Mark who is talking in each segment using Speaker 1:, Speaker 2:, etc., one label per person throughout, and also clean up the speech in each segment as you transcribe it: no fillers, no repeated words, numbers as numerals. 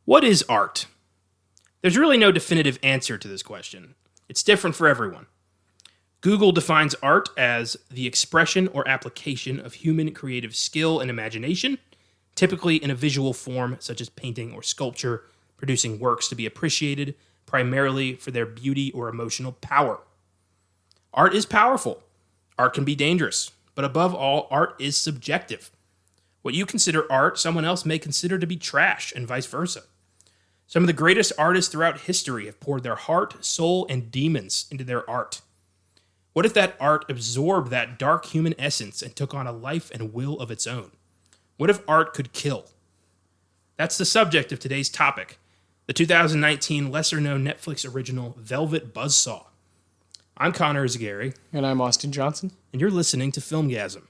Speaker 1: What is art? There's really no definitive answer to this question. It's different for everyone. Google defines art as the expression or application of human creative skill and imagination, typically in a visual form such as painting or sculpture, producing works to be appreciated primarily for their beauty or emotional power. Art is powerful. Art can be dangerous. But above all, art is subjective. What you consider art, someone else may consider to be trash, and vice versa. Some of the greatest artists throughout history have poured their heart, soul, and demons into their art. What if that art absorbed that dark human essence and took on a life and will of its own? What if art could kill? That's the subject of today's topic, the 2019 lesser-known Netflix original Velvet Buzzsaw. I'm Connor Eyzaguirre.
Speaker 2: And I'm Austin Johnson.
Speaker 1: And you're listening to Filmgazm.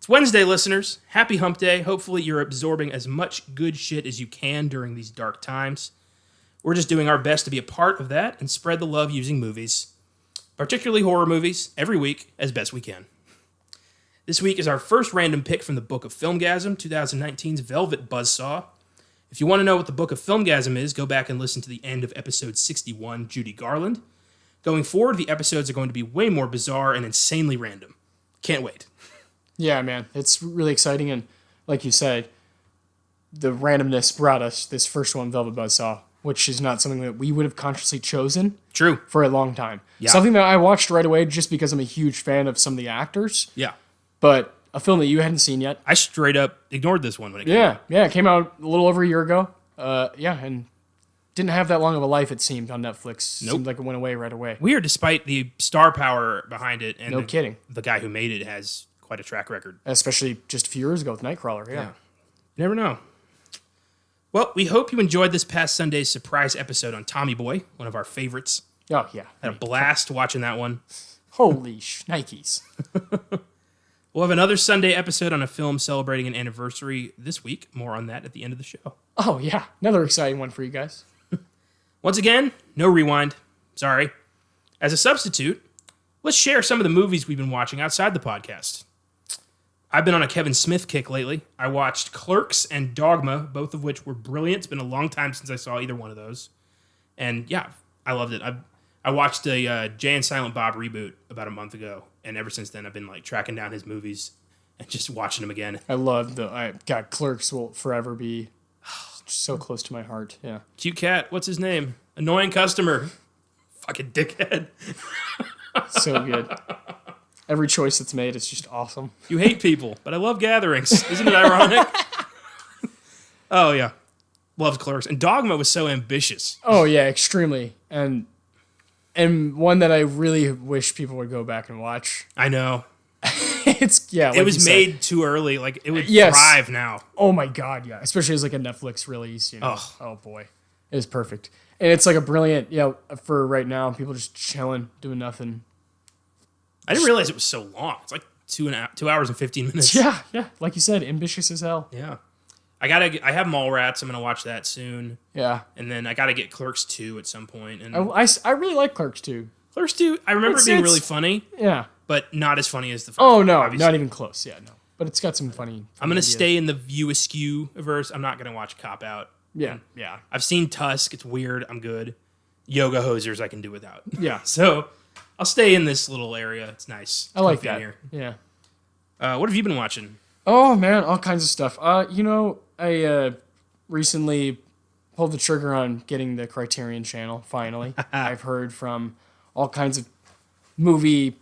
Speaker 1: Wednesday, listeners. Happy hump day. Hopefully you're absorbing as much good shit as you can during these dark times. We're just doing our best to be a part of that and spread the love using movies, particularly horror movies, every week as best we can. This week is our first random pick from the Book of Filmgazm, 2019's Velvet Buzzsaw. If you want to know what the Book of Filmgazm is, go back and listen to the end of episode 61, Judy Garland. Going forward, the episodes are going to be way more bizarre and insanely random. Can't wait.
Speaker 2: Yeah, man, it's really exciting, and like you said, the randomness brought us this first one, Velvet Buzzsaw, which is not something that we would have consciously chosen.
Speaker 1: True.
Speaker 2: For a long time.
Speaker 1: Yeah.
Speaker 2: Something that I watched right away just because I'm a huge fan of some of the actors.
Speaker 1: Yeah.
Speaker 2: But a film that you hadn't seen yet.
Speaker 1: I straight up ignored this one when it came out.
Speaker 2: Yeah, it came out a little over a year ago. And didn't have that long of a life, it seemed, on Netflix.
Speaker 1: Nope.
Speaker 2: Seemed like it went away right away.
Speaker 1: Weird, despite the star power behind it. And
Speaker 2: No kidding.
Speaker 1: The guy who made it has quite a track record.
Speaker 2: Especially just a few years ago with Nightcrawler, yeah.
Speaker 1: You never know. Well, we hope you enjoyed this past Sunday's surprise episode on Tommy Boy, one of our favorites.
Speaker 2: Oh, yeah.
Speaker 1: Had a blast watching that one.
Speaker 2: Holy Nikes.
Speaker 1: We'll have another Sunday episode on a film celebrating an anniversary this week. More on that at the end of the show.
Speaker 2: Oh, yeah. Another exciting one for you guys.
Speaker 1: Once again, no rewind. Sorry. As a substitute, let's share some of the movies we've been watching outside the podcast. I've been on a Kevin Smith kick lately. I watched Clerks and Dogma, both of which were brilliant. It's been a long time since I saw either one of those. And yeah, I loved it. I watched a Jay and Silent Bob reboot about a month ago. And ever since then, I've been like tracking down his movies and just watching them again.
Speaker 2: God, Clerks will forever be so close to my heart. Yeah.
Speaker 1: Cute cat, what's his name? Annoying customer. Fucking dickhead.
Speaker 2: So good. Every choice that's made is just awesome.
Speaker 1: You hate people, but I love gatherings. Isn't it ironic? Oh, yeah. Loved Clerks. And Dogma was so ambitious.
Speaker 2: Oh, yeah, extremely. And one that I really wish people would go back and watch.
Speaker 1: I know.
Speaker 2: Like
Speaker 1: it was made too early. Like, it would thrive now.
Speaker 2: Oh, my God, yeah. Especially as like a Netflix release. You know?
Speaker 1: Oh,
Speaker 2: boy. It was perfect. And it's like a brilliant, for right now, people just chilling, doing nothing.
Speaker 1: I didn't realize it was so long. It's like 2 hours and 15 minutes.
Speaker 2: Yeah. Like you said, ambitious as hell.
Speaker 1: Yeah. I have Mallrats. I'm going to watch that soon.
Speaker 2: Yeah.
Speaker 1: And then I got to get Clerks 2 at some point. And
Speaker 2: I really like Clerks 2.
Speaker 1: Clerks 2, I remember it being really funny.
Speaker 2: Yeah.
Speaker 1: But not as funny as the first
Speaker 2: one.
Speaker 1: Oh, no.
Speaker 2: Obviously. Not even close. Yeah, no. But it's got some funny
Speaker 1: I'm going to stay in the View Askew verse. I'm not going to watch Cop Out.
Speaker 2: Yeah.
Speaker 1: I've seen Tusk. It's weird. I'm good. Yoga Hosers I can do without.
Speaker 2: Yeah.
Speaker 1: So I'll stay in this little area. It's nice.
Speaker 2: I like that. Here. Yeah.
Speaker 1: What have you been watching?
Speaker 2: Oh, man. All kinds of stuff. I recently pulled the trigger on getting the Criterion channel, finally. I've heard from all kinds of movie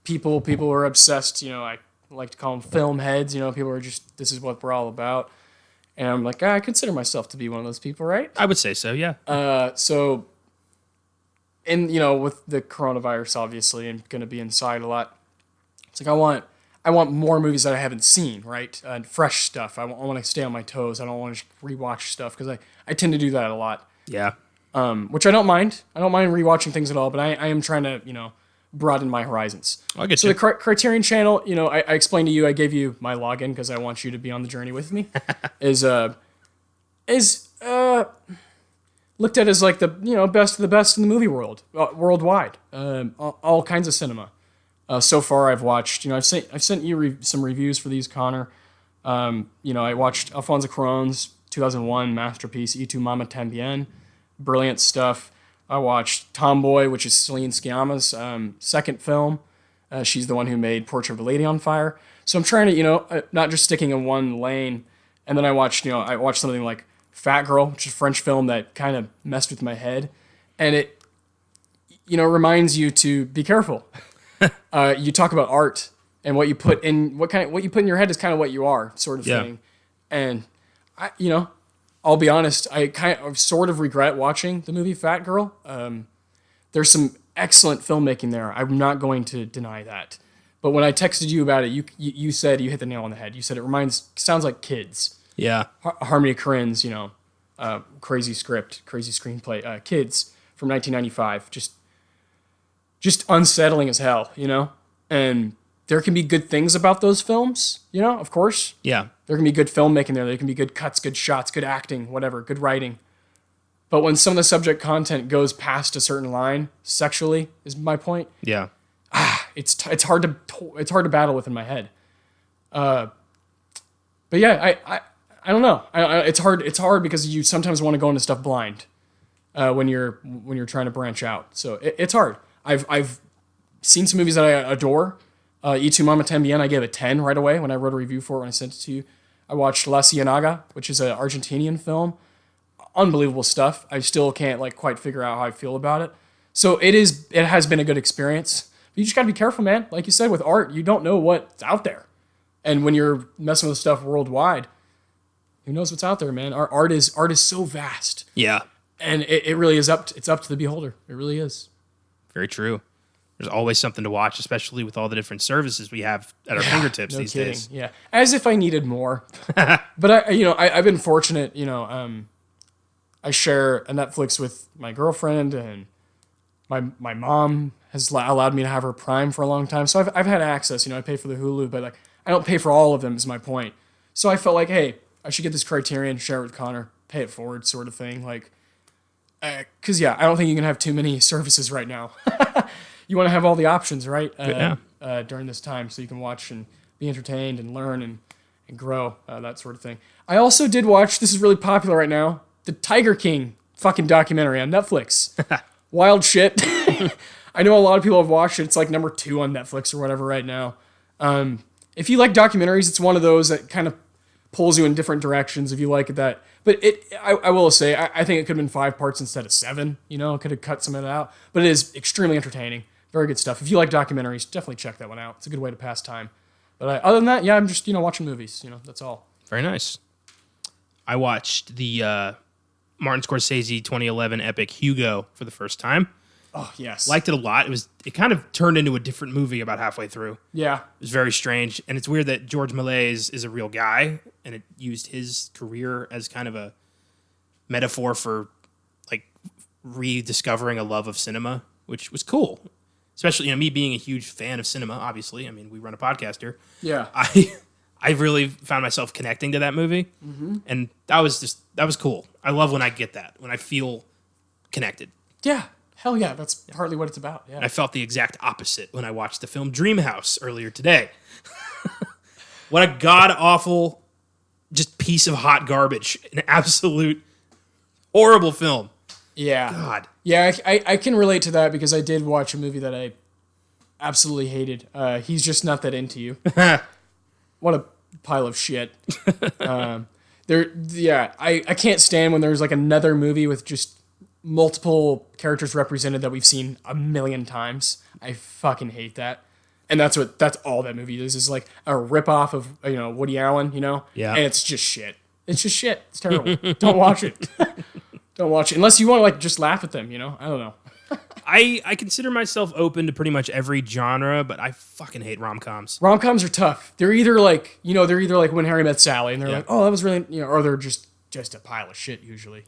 Speaker 2: people. People are obsessed. I like to call them film heads. People are just, this is what we're all about. And I'm like, I consider myself to be one of those people, right?
Speaker 1: I would say so, yeah.
Speaker 2: With the coronavirus, obviously, and going to be inside a lot, it's like I want more movies that I haven't seen, right? Fresh stuff. I want to stay on my toes. I don't want to rewatch stuff because I tend to do that a lot.
Speaker 1: Yeah.
Speaker 2: Which I don't mind. I don't mind rewatching things at all, but I am trying to, broaden my horizons.
Speaker 1: I get
Speaker 2: you.
Speaker 1: So
Speaker 2: the Criterion channel, I explained to you, I gave you my login because I want you to be on the journey with me, is looked at as like the best of the best in the movie world, worldwide. All kinds of cinema. So far, I've watched. I've sent you some reviews for these, Connor. I watched Alfonso Cuarón's 2001 masterpiece, Y Tu Mama Tambien. Brilliant stuff. I watched Tomboy, which is Celine Sciamma's second film. She's the one who made Portrait of a Lady on Fire. So I'm trying to, not just sticking in one lane. And then I watched something like Fat Girl, which is a French film that kind of messed with my head. And it, reminds you to be careful. You talk about art and what you put in, what you put in your head is kind of what you are, sort of thing. And I'll be honest, I kind of sort of regret watching the movie Fat Girl. There's some excellent filmmaking there. I'm not going to deny that. But when I texted you about it, you said you hit the nail on the head. You said it sounds like Kids.
Speaker 1: Yeah.
Speaker 2: Harmony Korine's, crazy script, crazy screenplay. Kids from 1995. Just unsettling as hell, And there can be good things about those films, of course.
Speaker 1: Yeah.
Speaker 2: There can be good filmmaking there. There can be good cuts, good shots, good acting, whatever, good writing. But when some of the subject content goes past a certain line, sexually, is my point.
Speaker 1: Yeah.
Speaker 2: It's hard to battle with in my head. But yeah, I don't know. It's hard because you sometimes want to go into stuff blind when you're trying to branch out. So it's hard. I've seen some movies that I adore. Y Tu Mama Tambien, I gave a 10 right away when I wrote a review for it when I sent it to you. I watched La Ciénaga, which is an Argentinian film. Unbelievable stuff. I still can't quite figure out how I feel about it. So it has been a good experience. But you just got to be careful, man. Like you said, with art, you don't know what's out there. And when you're messing with stuff worldwide, who knows what's out there, man? Our art is so vast.
Speaker 1: Yeah.
Speaker 2: And it really is it's up to the beholder. It really is.
Speaker 1: Very true. There's always something to watch, especially with all the different services we have at our fingertips these days.
Speaker 2: Yeah, as if I needed more. But I've been fortunate. I share a Netflix with my girlfriend, and my mom has allowed me to have her Prime for a long time. So I've had access. I pay for the Hulu, but I don't pay for all of them. Is my point. So I felt like, hey, I should get this Criterion, share it with Connor, pay it forward, sort of thing. Because I don't think you can have too many services right now. You want to have all the options, right? During this time, so you can watch and be entertained and learn and grow, that sort of thing. I also did watch, this is really popular right now, the Tiger King fucking documentary on Netflix. Wild shit. I know a lot of people have watched it. It's like number 2 on Netflix or whatever right now. If you like documentaries, it's one of those that kind of pulls you in different directions if you like that. But I will say, I think it could have been 5 parts instead of 7. It could have cut some of it out. But it is extremely entertaining. Very good stuff. If you like documentaries, definitely check that one out. It's a good way to pass time. But other than that, I'm just, watching movies. That's all. Very
Speaker 1: nice. I watched the Martin Scorsese 2011 epic Hugo for the first time.
Speaker 2: Oh, yes.
Speaker 1: Liked it a lot. It kind of turned into a different movie about halfway through.
Speaker 2: Yeah.
Speaker 1: It was very strange. And it's weird that George Méliès is a real guy, and it used his career as kind of a metaphor for rediscovering a love of cinema, which was cool. Especially, me being a huge fan of cinema, obviously. I mean, we run a podcast here.
Speaker 2: Yeah.
Speaker 1: I really found myself connecting to that movie. Mm-hmm. And that was cool. I love when I get that, when I feel connected.
Speaker 2: Yeah. Hell yeah. That's partly what it's about. Yeah.
Speaker 1: I felt the exact opposite when I watched the film Dreamhouse earlier today. What a god-awful, just piece of hot garbage. An absolute horrible film.
Speaker 2: Yeah.
Speaker 1: God.
Speaker 2: Yeah, I can relate to that because I did watch a movie that I absolutely hated. He's Just Not That Into You. What a pile of shit. I can't stand when there's another movie with just multiple characters represented that we've seen a million times. I fucking hate that. And that's all that movie is a ripoff of Woody Allen,
Speaker 1: Yeah.
Speaker 2: And it's just shit. It's just shit. It's terrible. Don't watch it. Don't watch it unless you want to just laugh at them. I don't know.
Speaker 1: I consider myself open to pretty much every genre, but I fucking hate rom-coms.
Speaker 2: Rom-coms are tough. They're either they're either When Harry Met Sally, and they're like, oh, that was really, or they're just a pile of shit usually.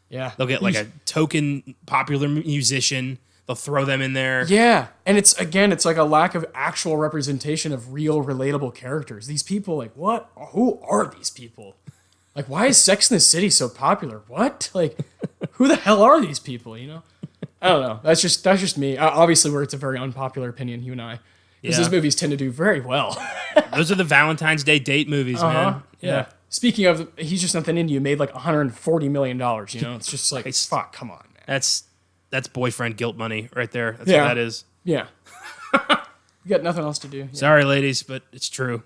Speaker 2: Yeah.
Speaker 1: They'll get a token popular musician. They'll throw them in there.
Speaker 2: Yeah, and it's a lack of actual representation of real relatable characters. These people, what? Who are these people? Why is Sex in the City so popular? What? who the hell are these people? You know, I don't know. That's just me. Obviously, where it's a very unpopular opinion, you and I, because those movies tend to do very well.
Speaker 1: Those are the Valentine's Day date movies, man.
Speaker 2: Yeah. Speaking of, He's Just Nothing Into You made like $140 million. You know, it's just like, fuck, come on, man.
Speaker 1: That's boyfriend guilt money right there. That's what that is.
Speaker 2: Yeah. You got nothing else to do. Yeah.
Speaker 1: Sorry, ladies, but it's true.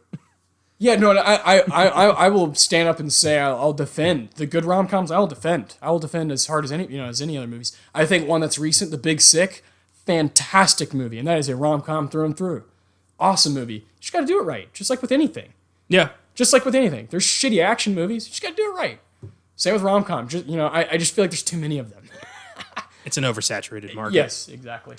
Speaker 2: Yeah, no, I will stand up and say I'll defend the good rom-coms. I will defend as hard as any other movies. I think one that's recent, The Big Sick, fantastic movie, and that is a rom-com through and through. Awesome movie. You just got to do it right, just like with anything.
Speaker 1: Yeah,
Speaker 2: just like with anything. There's shitty action movies. You just got to do it right. Same with rom-com. Just I just feel like there's too many of them.
Speaker 1: It's an oversaturated market.
Speaker 2: Yes, exactly.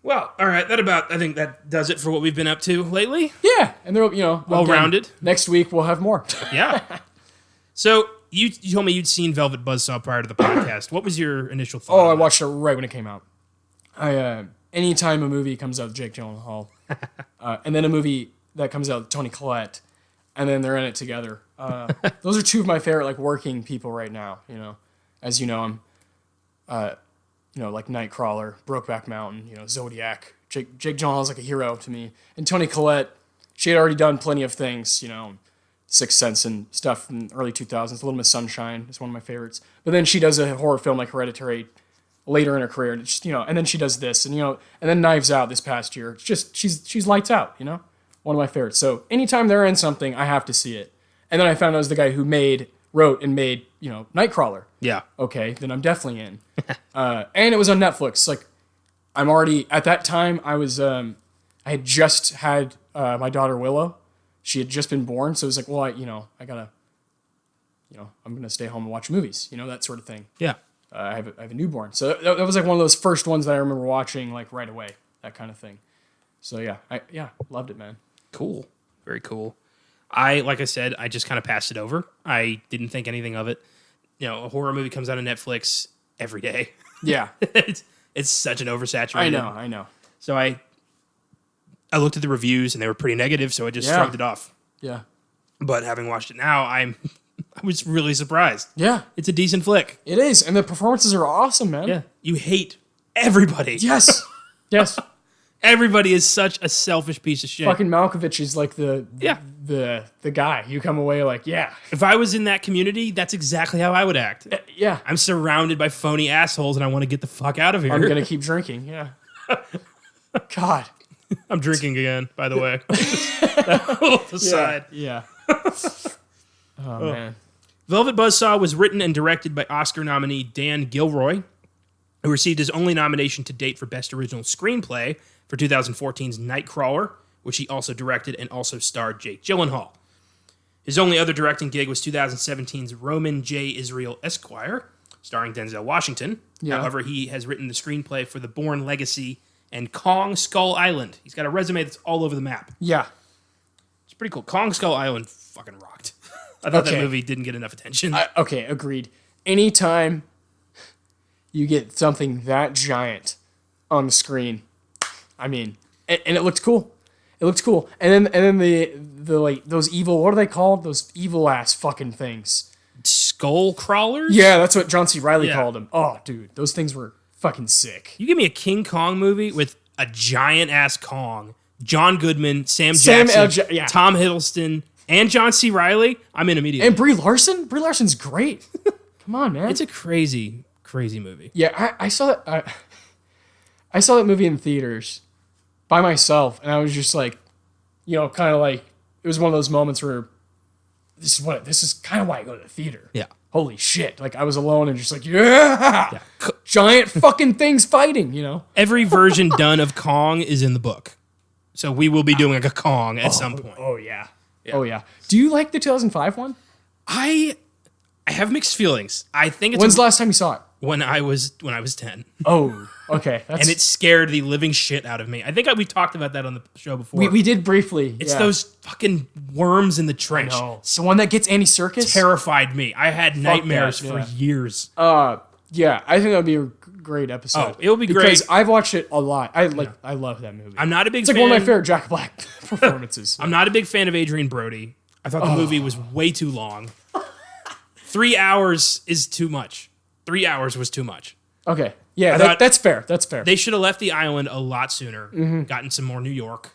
Speaker 1: Well, all right. I think that does it for what we've been up to lately.
Speaker 2: Yeah, and there,
Speaker 1: well-rounded.
Speaker 2: Next week we'll have more.
Speaker 1: Yeah. So you told me you'd seen Velvet Buzzsaw prior to the podcast. What was your initial thought?
Speaker 2: Oh, I watched it right when it came out. Anytime a movie comes out with Jake Gyllenhaal, and then a movie that comes out with Toni Collette, and then they're in it together. Those are two of my favorite working people right now. As you know, I'm. Like Nightcrawler, Brokeback Mountain, Zodiac. Jake Gyllenhaal is like a hero to me. And Toni Collette, she had already done plenty of things, Sixth Sense and stuff in the early 2000s. Little Miss Sunshine is one of my favorites. But then she does a horror film like Hereditary later in her career. And just, and then she does this. And, and then Knives Out this past year. It's just, she's lights out, One of my favorites. So anytime they're in something, I have to see it. And then I found out I was the guy who wrote and made, Nightcrawler.
Speaker 1: Yeah.
Speaker 2: Okay, then I'm definitely in. And it was on Netflix. I'm already, at that time, I had just had my daughter Willow. She had just been born, so it was like, well, I gotta, I'm gonna stay home and watch movies, that sort of thing.
Speaker 1: Yeah.
Speaker 2: I have a newborn. So that was one of those first ones that I remember watching right away, that kind of thing. So yeah, loved it, man.
Speaker 1: Cool. Very cool. Like I said, I just kind of passed it over. I didn't think anything of it. A horror movie comes out on Netflix every day.
Speaker 2: Yeah.
Speaker 1: it's such an oversaturated.
Speaker 2: I know.
Speaker 1: So I looked at the reviews and they were pretty negative, so I just shrugged it off.
Speaker 2: Yeah.
Speaker 1: But having watched it now, I was really surprised.
Speaker 2: Yeah.
Speaker 1: It's a decent flick.
Speaker 2: It is, and the performances are awesome, man.
Speaker 1: Yeah. You hate everybody.
Speaker 2: Yes. Yes.
Speaker 1: Everybody is such a selfish piece of shit.
Speaker 2: Fucking Malkovich is like the guy. You come away yeah.
Speaker 1: If I was in that community, that's exactly how I would act.
Speaker 2: Yeah.
Speaker 1: I'm surrounded by phony assholes and I want to get the fuck out of here.
Speaker 2: I'm going to keep drinking, yeah. God.
Speaker 1: I'm drinking again, by the way. That little aside.
Speaker 2: Yeah. Oh, man.
Speaker 1: Velvet Buzzsaw was written and directed by Oscar nominee Dan Gilroy, who received his only nomination to date for Best Original Screenplay for 2014's Nightcrawler, which he also directed and also starred Jake Gyllenhaal. His only other directing gig was 2017's Roman J. Israel Esquire, starring Denzel Washington.
Speaker 2: Yeah.
Speaker 1: However, he has written the screenplay for The Bourne Legacy and Kong Skull Island. He's got a resume that's all over the map.
Speaker 2: Yeah.
Speaker 1: It's pretty cool. Kong Skull Island fucking rocked. I thought that movie didn't get enough attention.
Speaker 2: Okay, agreed. Anytime you get something that giant on the screen, and it looked cool. It looked cool. And then the those evil, what are they called? Those evil ass fucking things.
Speaker 1: Skull crawlers?
Speaker 2: Yeah, that's what John C. Reilly called them. Oh, dude, those things were fucking sick.
Speaker 1: You give me a King Kong movie with a giant ass Kong, John Goodman, Sam Jackson, Tom Hiddleston, and John C. Reilly, I'm in immediately.
Speaker 2: And Brie Larson? Brie Larson's great. Come on, man.
Speaker 1: It's a crazy, crazy movie.
Speaker 2: Yeah, I saw that. I saw that movie in theaters by myself, and I was just kind of it was one of those moments where this is kind of why I go to the theater.
Speaker 1: Yeah.
Speaker 2: Holy shit. I was alone and just yeah. Giant fucking things fighting,
Speaker 1: Every version done of Kong is in the book. So we will be doing a Kong at some point.
Speaker 2: Oh, yeah. Oh, yeah. Do you like the 2005 one?
Speaker 1: I have mixed feelings. I think it's...
Speaker 2: When's the last time you saw it?
Speaker 1: When I was 10.
Speaker 2: Oh, okay.
Speaker 1: And it scared the living shit out of me. I think we talked about that on the show before.
Speaker 2: We did briefly.
Speaker 1: It's those fucking worms in the trench.
Speaker 2: I know. It's the one that gets Andy Serkis?
Speaker 1: Terrified me. I had nightmares for years.
Speaker 2: Yeah, I think that would be a great episode.
Speaker 1: Oh, it would be great.
Speaker 2: Because I've watched it a lot. I love that movie.
Speaker 1: I'm not a big fan.
Speaker 2: It's one of my favorite Jack Black performances.
Speaker 1: I'm not a big fan of Adrian Brody. I thought the movie was way too long. 3 hours is too much. 3 hours was too much.
Speaker 2: Okay. Yeah,
Speaker 1: thought-
Speaker 2: that's fair. That's fair.
Speaker 1: They should have left the island a lot sooner, gotten some more New York.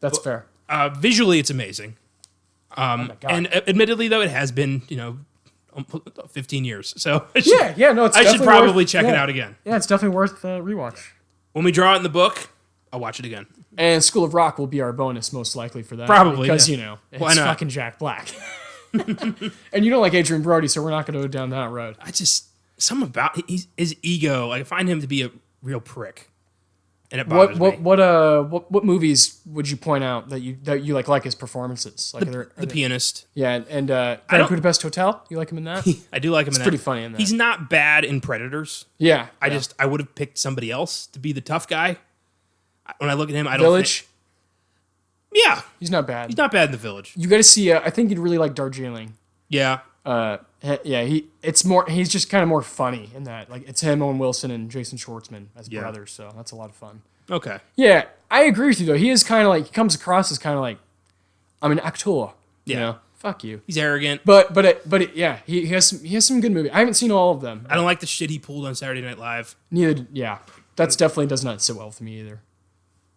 Speaker 2: That's fair.
Speaker 1: Visually, it's amazing.
Speaker 2: Oh my God.
Speaker 1: And admittedly, though, it has been, 15 years. So
Speaker 2: No, it's
Speaker 1: I should
Speaker 2: definitely
Speaker 1: probably
Speaker 2: worth-
Speaker 1: check it
Speaker 2: yeah.
Speaker 1: out again.
Speaker 2: Yeah, it's definitely worth rewatch.
Speaker 1: When we draw it in the book, I'll watch it again.
Speaker 2: And School of Rock will be our bonus, most likely, for that.
Speaker 1: Probably,
Speaker 2: Because,
Speaker 1: yeah.
Speaker 2: it's
Speaker 1: Why not?
Speaker 2: fucking Jack Black. And you don't like Adrian Brody, so we're not going to go down that road.
Speaker 1: Something about his ego. I find him to be a real prick. And it bothers me.
Speaker 2: What movies would you point out that you like his performances? Like
Speaker 1: The Pianist.
Speaker 2: Yeah, and Grand Budapest Hotel. You like him in that?
Speaker 1: I do like him in that.
Speaker 2: pretty funny in that.
Speaker 1: He's not bad in Predators.
Speaker 2: Yeah,
Speaker 1: I would have picked somebody else to be the tough guy. When I look at him, I don't
Speaker 2: Village.
Speaker 1: think... Yeah.
Speaker 2: He's not bad.
Speaker 1: He's not bad in The Village.
Speaker 2: You got to see. I think you'd really like Darjeeling.
Speaker 1: Yeah.
Speaker 2: He's just kind of more funny in that. Like it's him, Owen Wilson, and Jason Schwartzman as brothers. So that's a lot of fun.
Speaker 1: Okay.
Speaker 2: Yeah, I agree with you though. He is kind of like he comes across as kind of like I'm an actor. You
Speaker 1: Yeah.
Speaker 2: know, fuck you.
Speaker 1: He's arrogant.
Speaker 2: Yeah, he has some good movies. I haven't seen all of them.
Speaker 1: I don't like the shit he pulled on Saturday Night Live.
Speaker 2: Neither. Yeah, that's definitely does not sit well with me either.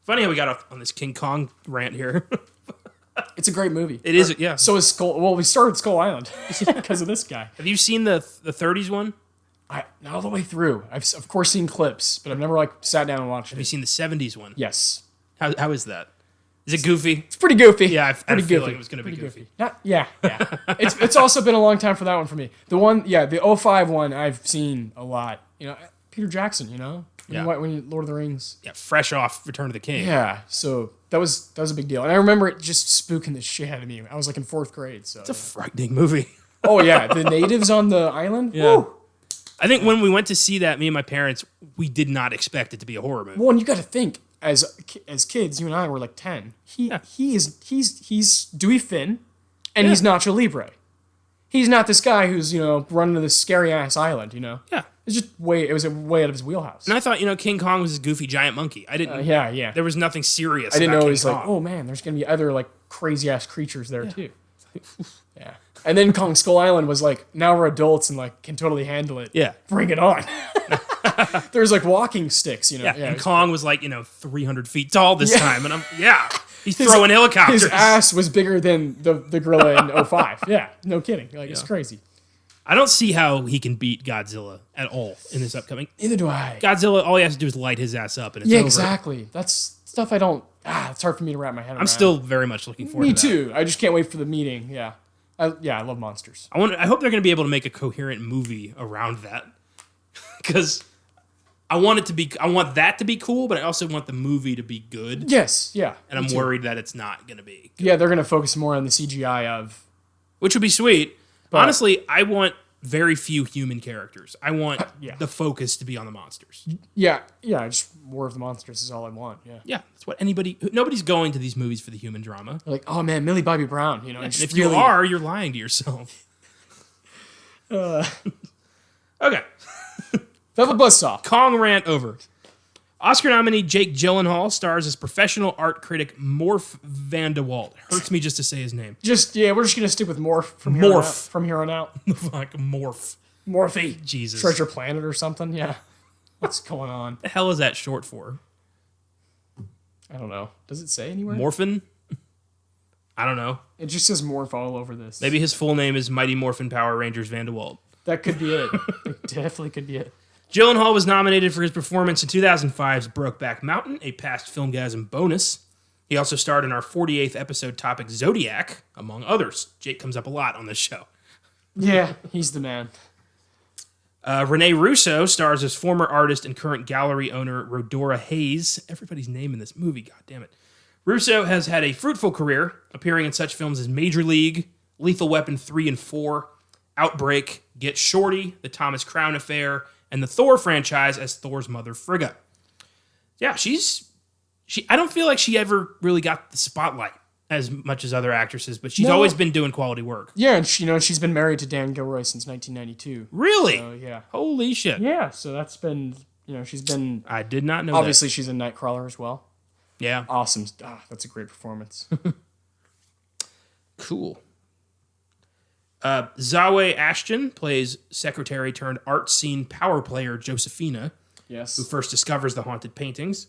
Speaker 1: Funny how we got off on this King Kong rant here.
Speaker 2: It's a great movie.
Speaker 1: It is, yeah.
Speaker 2: So is Skull. Well, we started Skull Island because of this guy.
Speaker 1: Have you seen the 30s one?
Speaker 2: Not all the way through. I've of course seen clips, but I've never like sat down and watched
Speaker 1: Have you
Speaker 2: it.
Speaker 1: seen the 70s one?
Speaker 2: Yes,
Speaker 1: How is that? Is it goofy?
Speaker 2: it's pretty goofy.
Speaker 1: Yeah, I had
Speaker 2: pretty
Speaker 1: a feeling
Speaker 2: goofy.
Speaker 1: it was going to be
Speaker 2: Pretty
Speaker 1: goofy.
Speaker 2: Yeah. It's also been a long time for that one for me. The 05 one I've seen a lot. Peter Jackson.
Speaker 1: Yeah.
Speaker 2: When you Lord of the Rings.
Speaker 1: Yeah, fresh off Return of the King.
Speaker 2: Yeah, so that was a big deal, and I remember it just spooking the shit out of me. I was like in 4th grade, so.
Speaker 1: It's a frightening movie.
Speaker 2: Oh yeah, the natives on the island.
Speaker 1: Yeah.
Speaker 2: Woo!
Speaker 1: I think when we went to see that, me and my parents, we did not expect it to be a horror movie.
Speaker 2: Well, and you got to think as kids, you and I were like 10. He's Dewey Finn, and he's Nacho Libre. He's not this guy who's running to this scary ass island.
Speaker 1: Yeah.
Speaker 2: It was way out of his wheelhouse.
Speaker 1: And I thought, King Kong was this goofy giant monkey. I didn't.
Speaker 2: Yeah.
Speaker 1: There was nothing serious.
Speaker 2: I didn't
Speaker 1: about
Speaker 2: know
Speaker 1: King
Speaker 2: it was like,
Speaker 1: Kong.
Speaker 2: oh man, there's gonna be other like crazy ass creatures there too. Yeah. And then Kong Skull Island was like, now we're adults and like can totally handle it.
Speaker 1: Yeah.
Speaker 2: Bring it on. There's like walking sticks,
Speaker 1: Yeah.
Speaker 2: Yeah,
Speaker 1: And Kong was like, 300 feet tall this time. And he's throwing helicopters.
Speaker 2: his ass was bigger than the gorilla in 05. Yeah. No kidding. Like it's crazy.
Speaker 1: I don't see how he can beat Godzilla at all in this upcoming.
Speaker 2: Neither do I.
Speaker 1: Godzilla, all he has to do is light his ass up and it's
Speaker 2: Yeah,
Speaker 1: over.
Speaker 2: exactly. That's stuff I don't. It's hard for me to wrap my head around.
Speaker 1: I'm still very much looking forward
Speaker 2: Me
Speaker 1: to that.
Speaker 2: too. I just can't wait for the meeting. Yeah. I love monsters.
Speaker 1: I hope they're going to be able to make a coherent movie around that. Because I want that to be cool, but I also want the movie to be good.
Speaker 2: Yes. Yeah.
Speaker 1: And I'm worried that it's not going to be good.
Speaker 2: Yeah, they're going to focus more on the CGI of.
Speaker 1: Which would be sweet. Honestly, I want very few human characters. I want the focus to be on the monsters.
Speaker 2: Yeah. Just War of the Monsters is all I want. Yeah.
Speaker 1: Yeah, that's what nobody's going to these movies for the human drama.
Speaker 2: They're like, oh man, Millie Bobby Brown.
Speaker 1: And if you are, you're lying to yourself. Okay.
Speaker 2: Velvet Buzzsaw.
Speaker 1: Kong rant over. Oscar nominee Jake Gyllenhaal stars as professional art critic Morph Van de Walt. Hurts me just to say his name.
Speaker 2: We're just gonna stick with Morph from here on out.
Speaker 1: Fuck, Morph.
Speaker 2: Morphy.
Speaker 1: Jesus.
Speaker 2: Treasure Planet or something. Yeah. What's going on?
Speaker 1: The hell is that short for?
Speaker 2: I don't know. Does it say anywhere?
Speaker 1: Morphin? I don't know.
Speaker 2: It just says Morph all over this.
Speaker 1: Maybe his full name is Mighty Morphin Power Rangers Van de Walt.
Speaker 2: That could be it. It definitely could be it.
Speaker 1: Gyllenhaal was nominated for his performance in 2005's Brokeback Mountain, a past Filmgazm bonus. He also starred in our 48th episode topic Zodiac, among others. Jake comes up a lot on this show.
Speaker 2: Yeah, he's the man.
Speaker 1: Rene Russo stars as former artist and current gallery owner Rhodora Hayes. Everybody's name in this movie, god damn it. Russo has had a fruitful career, appearing in such films as Major League, Lethal Weapon 3 and 4, Outbreak, Get Shorty, The Thomas Crown Affair, and the Thor franchise as Thor's mother Frigga. Yeah, I don't feel like she ever really got the spotlight as much as other actresses, but she's always been doing quality work.
Speaker 2: Yeah, and she's been married to Dan Gilroy since 1992.
Speaker 1: Really?
Speaker 2: So, yeah.
Speaker 1: Holy shit.
Speaker 2: Yeah, so that's been, she's been...
Speaker 1: I did not know
Speaker 2: Obviously, she's in Nightcrawler as well.
Speaker 1: Yeah.
Speaker 2: Awesome. That's a great performance.
Speaker 1: Cool. Zawe Ashton plays secretary turned art scene power player Josephina,
Speaker 2: Yes.
Speaker 1: who first discovers the haunted paintings.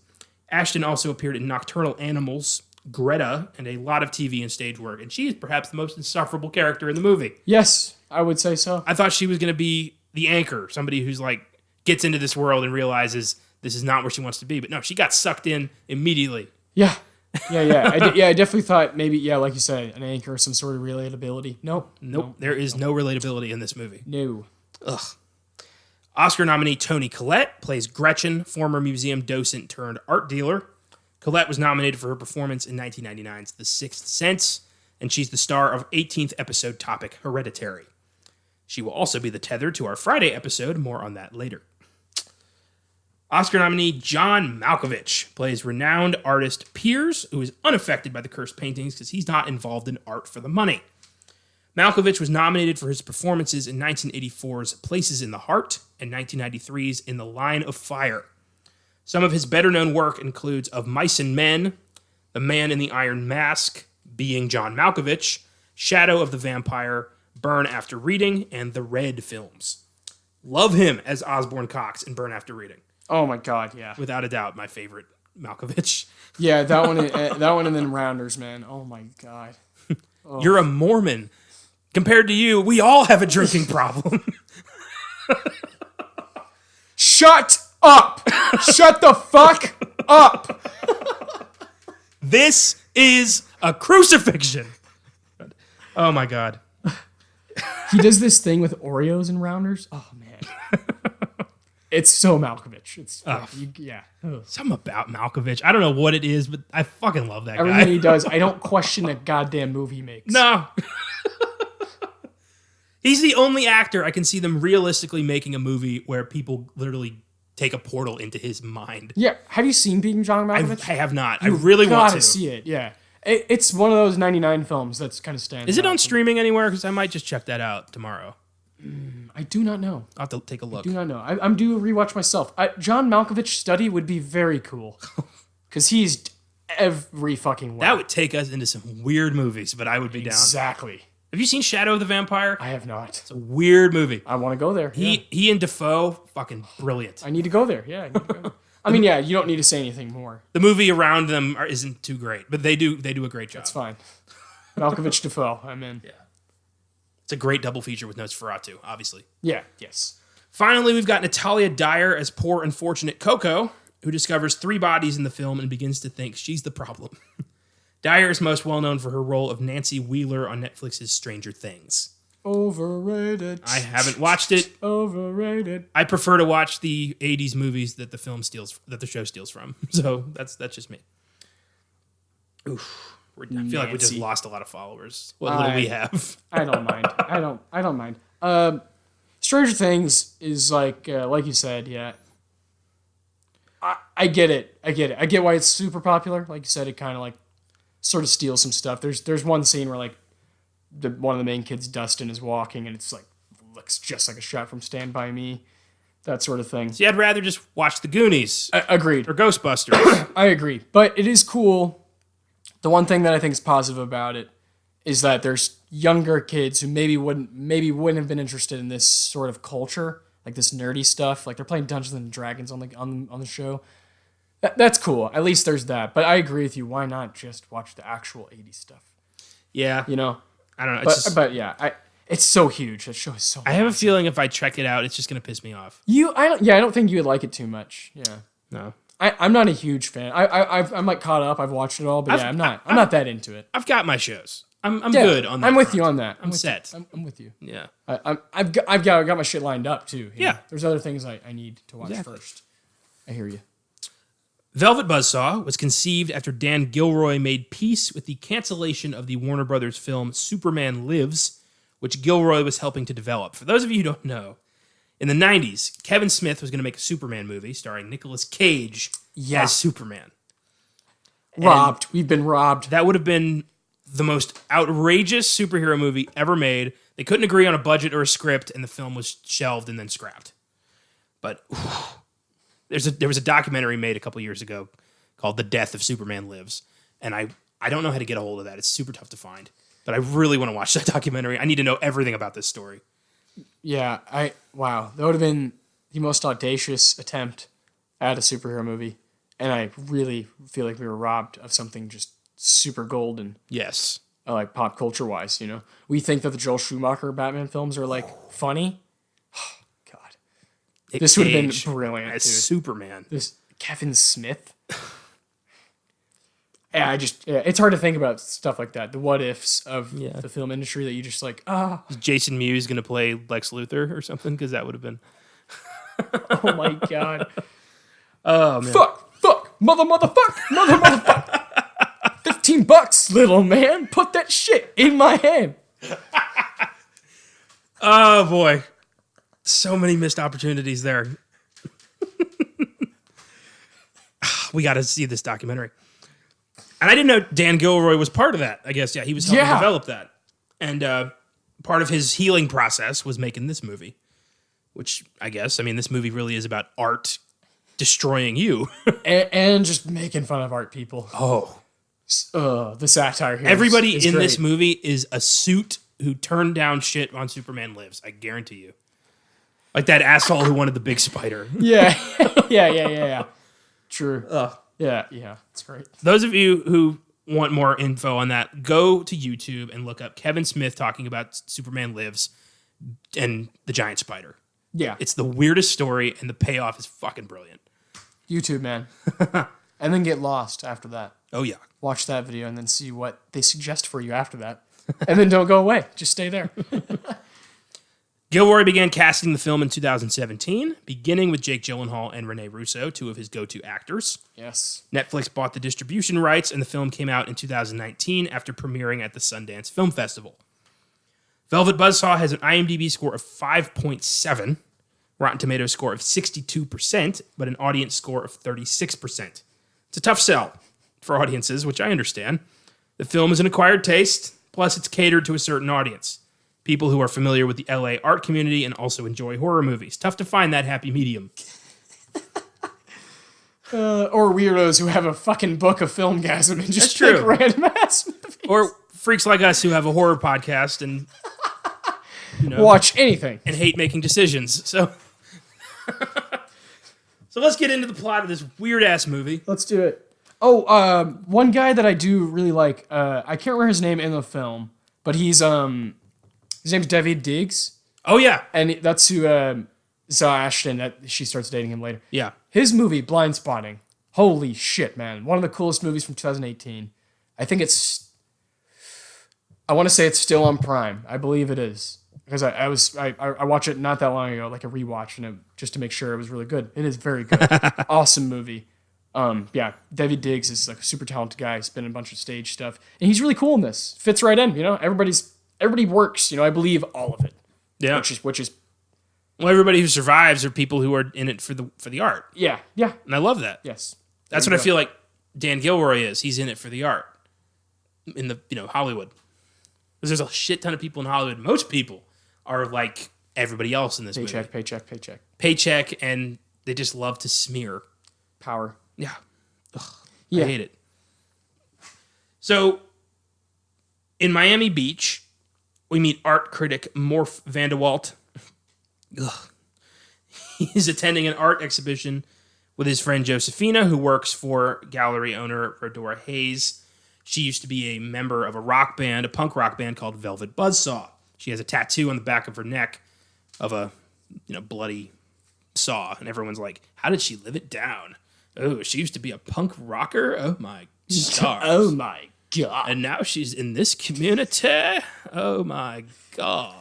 Speaker 1: Ashton also appeared in Nocturnal Animals, Greta, and a lot of TV and stage work, and she is perhaps the most insufferable character in the movie.
Speaker 2: Yes, I would say so.
Speaker 1: I thought she was going to be the anchor, somebody who's like gets into this world and realizes this is not where she wants to be, but no, she got sucked in immediately.
Speaker 2: Yeah. I definitely thought maybe, like you said, an anchor, some sort of relatability. Nope.
Speaker 1: There is no relatability in this movie.
Speaker 2: No.
Speaker 1: Ugh. Oscar nominee Toni Collette plays Gretchen, former museum docent turned art dealer. Collette was nominated for her performance in 1999's The Sixth Sense, and she's the star of 18th episode topic Hereditary. She will also be the tether to our Friday episode. More on that later. Oscar nominee John Malkovich plays renowned artist Piers, who is unaffected by the cursed paintings because he's not involved in art for the money. Malkovich was nominated for his performances in 1984's Places in the Heart and 1993's In the Line of Fire. Some of his better-known work includes Of Mice and Men, The Man in the Iron Mask, Being John Malkovich, Shadow of the Vampire, Burn After Reading, and the Red films. Love him as Osborne Cox in Burn After Reading.
Speaker 2: Oh my God, yeah.
Speaker 1: Without a doubt, my favorite Malkovich.
Speaker 2: Yeah, that one and then Rounders, man. Oh my God. Oh.
Speaker 1: You're a Mormon. Compared to you, we all have a drinking problem.
Speaker 2: Shut up! Shut the fuck up!
Speaker 1: This is a crucifixion. Oh my God.
Speaker 2: He does this thing with Oreos and Rounders. Oh man. It's so Malkovich. It's yeah.
Speaker 1: Something about Malkovich. I don't know what it is, but I fucking love that
Speaker 2: Everything
Speaker 1: guy.
Speaker 2: he does, I don't question a goddamn move he makes.
Speaker 1: No. He's the only actor I can see them realistically making a movie where people literally take a portal into his mind.
Speaker 2: Yeah. Have you seen Being John Malkovich?
Speaker 1: I have not. I really want to
Speaker 2: see it. Yeah. It's one of those 99 films that's kind of stands.
Speaker 1: Is it on streaming anywhere? Because I might just check that out tomorrow.
Speaker 2: I do not know.
Speaker 1: I'll have to take a look.
Speaker 2: I do not know. I'm due a rewatch myself. John Malkovich study would be very cool. Because he's every fucking way.
Speaker 1: That would take us into some weird movies, but I would be down.
Speaker 2: Exactly.
Speaker 1: Have you seen Shadow of the Vampire?
Speaker 2: I have not.
Speaker 1: It's a weird movie.
Speaker 2: I want to go there.
Speaker 1: He and Defoe, fucking brilliant.
Speaker 2: I need to go there. Yeah. I mean, yeah, you don't need to say anything more.
Speaker 1: The movie around them isn't too great, but they do a great job.
Speaker 2: That's fine. Malkovich Defoe, I'm in.
Speaker 1: Yeah. It's a great double feature with Nosferatu, obviously.
Speaker 2: Yeah, yes.
Speaker 1: Finally, we've got Natalia Dyer as poor, unfortunate Coco, who discovers 3 bodies in the film and begins to think she's the problem. Dyer is most well known for her role of Nancy Wheeler on Netflix's Stranger Things.
Speaker 2: Overrated.
Speaker 1: I haven't watched it.
Speaker 2: Overrated.
Speaker 1: I prefer to watch the 80s movies that the show steals from. So that's just me. Oof. I feel like we just lost a lot of followers. What little we have.
Speaker 2: I don't mind. I don't mind. Stranger Things is like you said, yeah. I get it. I get why it's super popular. Like you said, it kind of like sort of steals some stuff. There's one scene where like one of the main kids, Dustin, is walking and it's like looks just like a shot from Stand By Me, that sort of thing.
Speaker 1: See, I'd rather just watch The Goonies.
Speaker 2: Agreed.
Speaker 1: Or Ghostbusters.
Speaker 2: I agree, but it is cool. The one thing that I think is positive about it is that there's younger kids who maybe wouldn't have been interested in this sort of culture, like this nerdy stuff. Like they're playing Dungeons and Dragons on the show. That's cool. At least there's that. But I agree with you. Why not just watch the actual 80s stuff?
Speaker 1: Yeah.
Speaker 2: You know?
Speaker 1: I don't know.
Speaker 2: But yeah, it's so huge. That show is so
Speaker 1: I have a feeling if I check it out, it's just going to piss me off.
Speaker 2: I don't think you would like it too much. Yeah.
Speaker 1: No.
Speaker 2: I'm not a huge fan. I'm like caught up. I've watched it all, but I'm not that into it.
Speaker 1: I've got my shows. I'm good on that.
Speaker 2: I'm with you on that.
Speaker 1: I'm set.
Speaker 2: I'm with you.
Speaker 1: Yeah.
Speaker 2: I've got my shit lined up too.
Speaker 1: Yeah.
Speaker 2: There's other things I need to watch first. I hear you.
Speaker 1: Velvet Buzzsaw was conceived after Dan Gilroy made peace with the cancellation of the Warner Brothers film Superman Lives, which Gilroy was helping to develop. For those of you who don't know, in the 90s, Kevin Smith was going to make a Superman movie starring Nicolas Cage as Superman.
Speaker 2: Robbed. We've been robbed.
Speaker 1: That would have been the most outrageous superhero movie ever made. They couldn't agree on a budget or a script, and the film was shelved and then scrapped. But there was a documentary made a couple years ago called The Death of Superman Lives, and I don't know how to get a hold of that. It's super tough to find. But I really want to watch that documentary. I need to know everything about this story.
Speaker 2: Yeah, wow, that would have been the most audacious attempt at a superhero movie, and I really feel like we were robbed of something just super golden.
Speaker 1: Yes.
Speaker 2: Like pop culture wise, you know, we think that the Joel Schumacher Batman films are like funny. Oh, God, this would have been brilliant.
Speaker 1: As
Speaker 2: dude.
Speaker 1: Superman.
Speaker 2: This Kevin Smith. Yeah, it's hard to think about stuff like that. The what ifs of the film industry that you just like,
Speaker 1: Is Jason Mewes going to play Lex Luthor or something? Because that would have been.
Speaker 2: Oh my God.
Speaker 1: Oh, man.
Speaker 2: Fuck, motherfuck. $15, little man. Put that shit in my hand.
Speaker 1: Oh, boy. So many missed opportunities there. We got to see this documentary. And I didn't know Dan Gilroy was part of that. I guess, he was helping develop that. And part of his healing process was making this movie. Which, this movie really is about art destroying you.
Speaker 2: and just making fun of art people.
Speaker 1: Oh.
Speaker 2: The satire here.
Speaker 1: Everybody
Speaker 2: is
Speaker 1: in
Speaker 2: great.
Speaker 1: this movie is a suit who turned down shit on Superman Lives. I guarantee you. Like that asshole who wanted the big spider.
Speaker 2: Yeah. Yeah. True. Yeah. It's great.
Speaker 1: Those of you who want more info on that, go to YouTube and look up Kevin Smith talking about Superman Lives and the giant spider.
Speaker 2: Yeah.
Speaker 1: It's the weirdest story, and the payoff is fucking brilliant.
Speaker 2: YouTube, man. And then get lost after that.
Speaker 1: Oh, yeah.
Speaker 2: Watch that video and then see what they suggest for you after that. And then don't go away. Just stay there.
Speaker 1: Gilroy began casting the film in 2017, beginning with Jake Gyllenhaal and Rene Russo, two of his go-to actors.
Speaker 2: Yes.
Speaker 1: Netflix bought the distribution rights, and the film came out in 2019 after premiering at the Sundance Film Festival. Velvet Buzzsaw has an IMDb score of 5.7, Rotten Tomatoes score of 62%, but an audience score of 36%. It's a tough sell for audiences, which I understand. The film is an acquired taste, plus it's catered to a certain audience. People who are familiar with the LA art community and also enjoy horror movies. Tough to find that happy medium.
Speaker 2: Or weirdos who have a fucking book of Filmgazm and just pick random ass movies.
Speaker 1: Or freaks like us who have a horror podcast and
Speaker 2: watch anything
Speaker 1: and hate making decisions. So let's get into the plot of this weird ass movie.
Speaker 2: Let's do it. Oh, one guy that I do really like. I can't remember his name in the film, but he's his name's David Diggs.
Speaker 1: Oh yeah,
Speaker 2: and that's who Zaw Ashton. That she starts dating him later.
Speaker 1: Yeah,
Speaker 2: his movie Blind Spotting. Holy shit, man! One of the coolest movies from 2018. I think it's. I want to say it's still on Prime. I believe it is because I watched it not that long ago, like a rewatch, and just to make sure it was really good. It is very good. Awesome movie. David Diggs is like a super talented guy. He's been in a bunch of stage stuff, and he's really cool in this. Fits right in. Everybody works. I believe all of it.
Speaker 1: Yeah,
Speaker 2: which is.
Speaker 1: Well, everybody who survives are people who are in it for the art.
Speaker 2: Yeah,
Speaker 1: and I love that.
Speaker 2: Yes,
Speaker 1: that's what I feel like. Dan Gilroy is. He's in it for the art. In the Hollywood, because there's a shit ton of people in Hollywood. Most people are like everybody else in this movie. Paycheck, and they just love to smear
Speaker 2: power.
Speaker 1: Yeah. Ugh, I hate it. So, in Miami Beach, we meet art critic Morph Vandewalt. Ugh. He's attending an art exhibition with his friend Josephina, who works for gallery owner Rodora Hayes. She used to be a member of a punk rock band called Velvet Buzzsaw. She has a tattoo on the back of her neck of a bloody saw, and everyone's like, how did she live it down? Oh, she used to be a punk rocker? Oh my stars.
Speaker 2: Oh my God.
Speaker 1: And now she's in this community? Oh my God.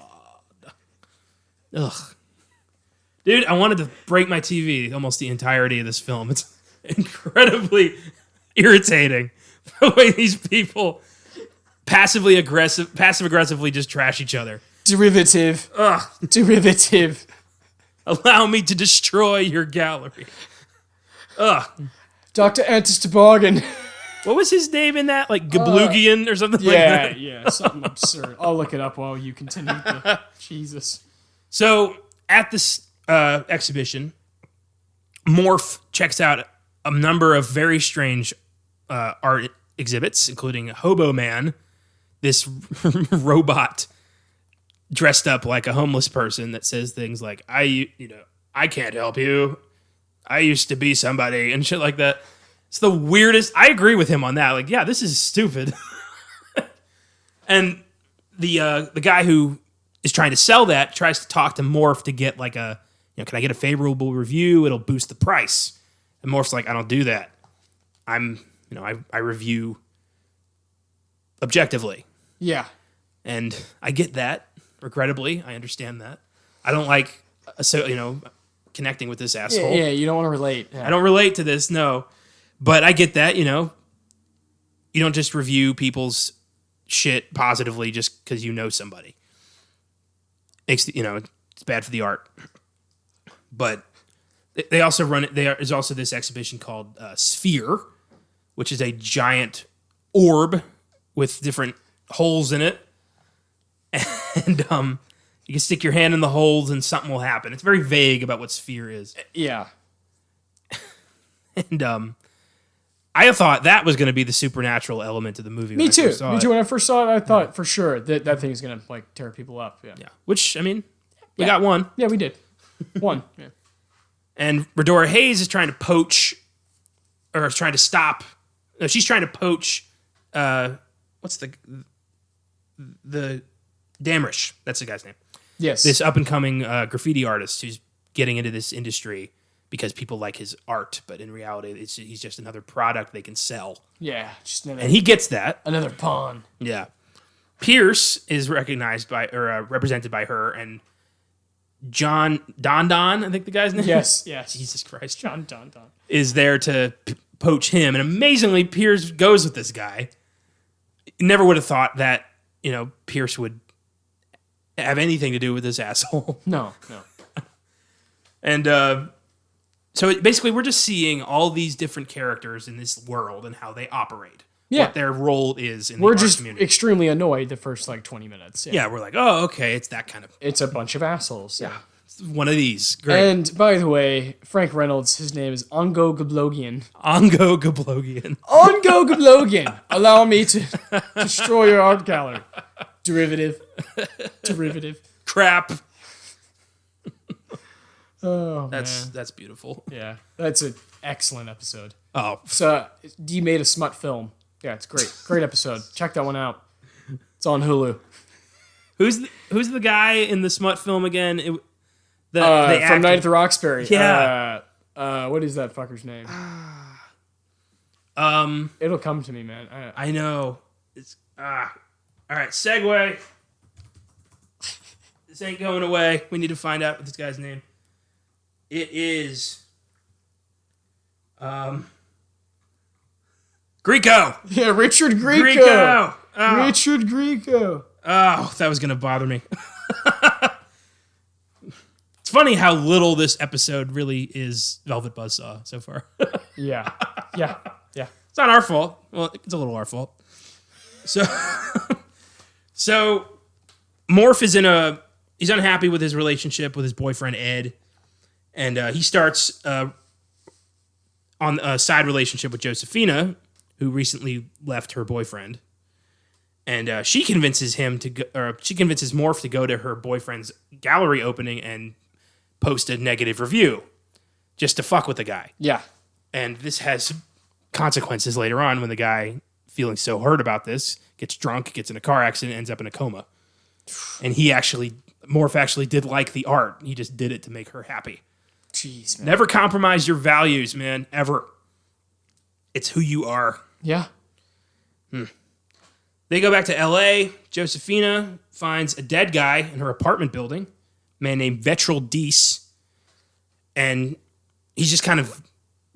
Speaker 1: Ugh. Dude, I wanted to break my TV almost the entirety of this film. It's incredibly irritating the way these people passive-aggressively just trash each other.
Speaker 2: Derivative.
Speaker 1: Ugh.
Speaker 2: Derivative.
Speaker 1: Allow me to destroy your gallery. Ugh.
Speaker 2: Dr. Antis Toboggan.
Speaker 1: What was his name in that? Like Gablugian or something like that?
Speaker 2: Yeah, something absurd. I'll look it up while you continue. Jesus.
Speaker 1: So, at this exhibition, Morph checks out a number of very strange art exhibits, including Hobo Man, this robot dressed up like a homeless person that says things like, I can't help you. I used to be somebody and shit like that. It's the weirdest. I agree with him on that. Like, yeah, this is stupid. And the guy who is trying to sell that tries to talk to Morph to get like can I get a favorable review? It'll boost the price. And Morph's like, I don't do that. I review objectively.
Speaker 2: Yeah.
Speaker 1: And I get that. Regrettably, I understand that. I don't like, connecting with this asshole.
Speaker 2: Yeah, you don't want to relate. Yeah.
Speaker 1: I don't relate to this, no. But I get that, You don't just review people's shit positively just because you know somebody. It's bad for the art. But they also run it. There is also this exhibition called Sphere, which is a giant orb with different holes in it. And you can stick your hand in the holes and something will happen. It's very vague about what Sphere is.
Speaker 2: Yeah.
Speaker 1: And I thought that was going to be the supernatural element of the movie.
Speaker 2: Me too.
Speaker 1: Me too.
Speaker 2: When I first saw it, I thought for sure that thing is going to like tear people up. Yeah.
Speaker 1: Yeah. Which, we got one.
Speaker 2: Yeah, we did. One. Yeah.
Speaker 1: And Redora Hayes is trying to poach, or is trying to stop. No, she's trying to poach. What's the Damrish? That's the guy's name.
Speaker 2: Yes.
Speaker 1: This up and coming graffiti artist who's getting into this industry because people like his art, but in reality, he's just another product they can sell.
Speaker 2: Yeah. Just
Speaker 1: And he gets that.
Speaker 2: another pawn.
Speaker 1: Yeah. Pierce is recognized by or represented by her, and Don, I think the guy's name.
Speaker 2: Yes.
Speaker 1: Jesus Christ.
Speaker 2: Don.
Speaker 1: Is there to poach him. And amazingly, Pierce goes with this guy. Never would have thought that, Pierce would have anything to do with this asshole.
Speaker 2: No.
Speaker 1: And so basically, we're just seeing all these different characters in this world and how they operate.
Speaker 2: Yeah.
Speaker 1: What their role is in
Speaker 2: We're
Speaker 1: the art
Speaker 2: just
Speaker 1: community.
Speaker 2: extremely annoyed the first 20 minutes.
Speaker 1: Yeah, we're like, oh, okay, it's that kind of...
Speaker 2: It's a bunch of assholes. Yeah.
Speaker 1: It's one of these. Great.
Speaker 2: And by the way, Frank Reynolds, his name is Ongo Gablogian.
Speaker 1: Ongo Gablogian.
Speaker 2: Ongo Gablogian! Allow me to destroy your art gallery. Derivative.
Speaker 1: Crap.
Speaker 2: Oh,
Speaker 1: That's beautiful.
Speaker 2: yeah. That's an excellent episode.
Speaker 1: Oh,
Speaker 2: So, D made a smut film. Yeah, it's great. Great episode. Check that one out. It's on Hulu.
Speaker 1: who's the guy in the smut film again? The
Speaker 2: From
Speaker 1: actor.
Speaker 2: Night at the Roxbury.
Speaker 1: Yeah.
Speaker 2: What is that fucker's name? It'll come to me, man.
Speaker 1: I know. It's all right. Segue. This ain't going away. We need to find out what this guy's name. It is Grieco.
Speaker 2: Yeah, Richard Grieco.
Speaker 1: Grieco. Oh.
Speaker 2: Richard Grieco.
Speaker 1: Oh, that was gonna bother me. It's funny how little this episode really is Velvet Buzzsaw so far.
Speaker 2: Yeah.
Speaker 1: It's not our fault. Well, it's a little our fault. So Morph is he's unhappy with his relationship with his boyfriend, Ed. And he starts on a side relationship with Josephina, who recently left her boyfriend. And she convinces Morph to go to her boyfriend's gallery opening and post a negative review just to fuck with the guy.
Speaker 2: Yeah.
Speaker 1: And this has consequences later on when the guy, feeling so hurt about this, gets drunk, gets in a car accident, ends up in a coma. And Morph actually did like the art. He just did it to make her happy.
Speaker 2: Jeez, man.
Speaker 1: Never compromise your values, man. Ever. It's who you are.
Speaker 2: Yeah.
Speaker 1: They go back to L.A. Josephina finds a dead guy in her apartment building, a man named Vetril Deese. And he's just kind of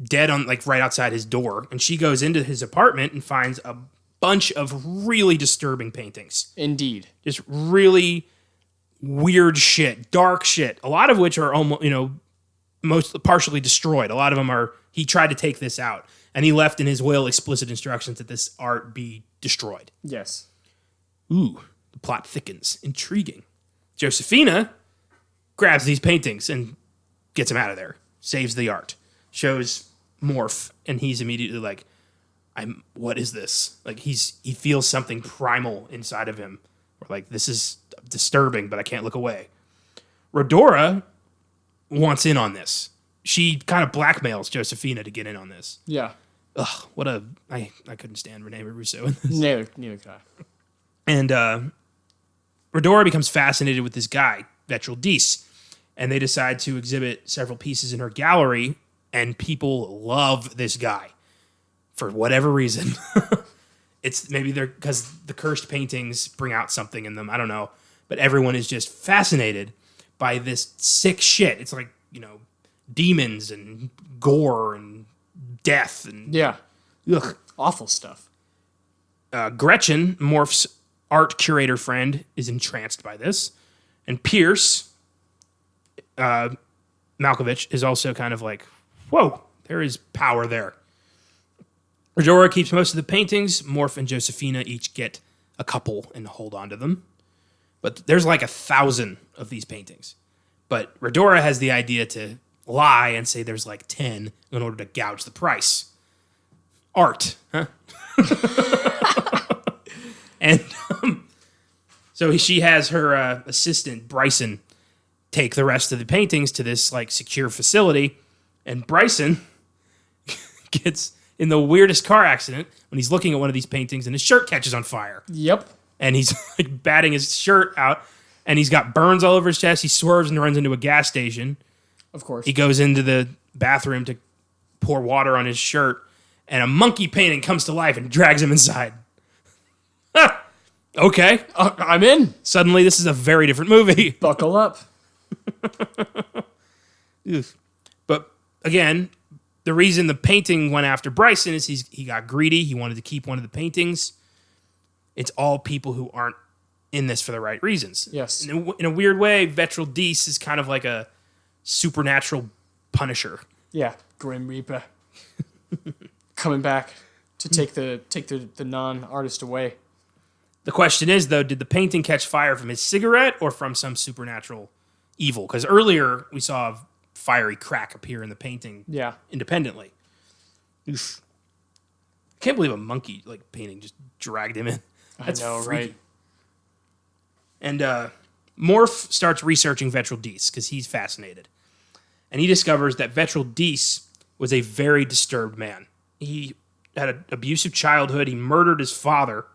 Speaker 1: dead on right outside his door. And she goes into his apartment and finds a bunch of really disturbing paintings.
Speaker 2: Indeed.
Speaker 1: Just really weird shit, dark shit. A lot of which are almost, most partially destroyed. A lot of them are, he tried to take this out. And he left in his will explicit instructions that this art be destroyed.
Speaker 2: Yes.
Speaker 1: Ooh, the plot thickens. Intriguing. Josephina grabs these paintings and gets them out of there. Saves the art. Shows Morph, and he's immediately like, what is this? Like he feels something primal inside of him. Or like, this is disturbing, but I can't look away. Rodora wants in on this. She kind of blackmails Josefina to get in on this.
Speaker 2: Yeah.
Speaker 1: Ugh, I couldn't stand Rene Russo in this.
Speaker 2: Neither could I.
Speaker 1: And Rodora becomes fascinated with this guy, Vetral Dees, and they decide to exhibit several pieces in her gallery, and people love this guy for whatever reason. It's maybe because the cursed paintings bring out something in them. I don't know. But everyone is just fascinated by this sick shit. It's like, demons and gore and death. And ugh.
Speaker 2: Awful stuff.
Speaker 1: Gretchen, Morph's art curator friend, is entranced by this. And Pierce, Malkovich, is also kind of like, whoa, there is power there. Rodora keeps most of the paintings. Morph and Josefina each get a couple and hold on to them. But there's like 1,000 of these paintings. But Rodora has the idea to lie and say there's like 10 in order to gouge the price. Art, huh? And so she has her assistant, Bryson, take the rest of the paintings to this like secure facility. And Bryson gets in the weirdest car accident when he's looking at one of these paintings and his shirt catches on fire.
Speaker 2: Yep.
Speaker 1: And he's like batting his shirt out and he's got burns all over his chest. He swerves and runs into a gas station.
Speaker 2: Of course.
Speaker 1: He goes into the bathroom to pour water on his shirt and a monkey painting comes to life and drags him inside. Okay.
Speaker 2: I'm in.
Speaker 1: Suddenly this is a very different movie.
Speaker 2: Buckle up.
Speaker 1: But again, the reason the painting went after Bryson is he got greedy. He wanted to keep one of the paintings. It's all people who aren't in this for the right reasons.
Speaker 2: Yes.
Speaker 1: In a weird way, Vetral Dees is kind of like a supernatural Punisher.
Speaker 2: Yeah, Grim Reaper. Coming back to take the non-artist away.
Speaker 1: The question is, though, did the painting catch fire from his cigarette or from some supernatural evil? Because earlier we saw a fiery crack appear in the painting independently. Oof. I can't believe a monkey painting just dragged him in. That's
Speaker 2: I know,
Speaker 1: freaky.
Speaker 2: right?
Speaker 1: And Morph starts researching Vetral Dees because he's fascinated. And he discovers that Vetral Dees was a very disturbed man. He had an abusive childhood. He murdered his father.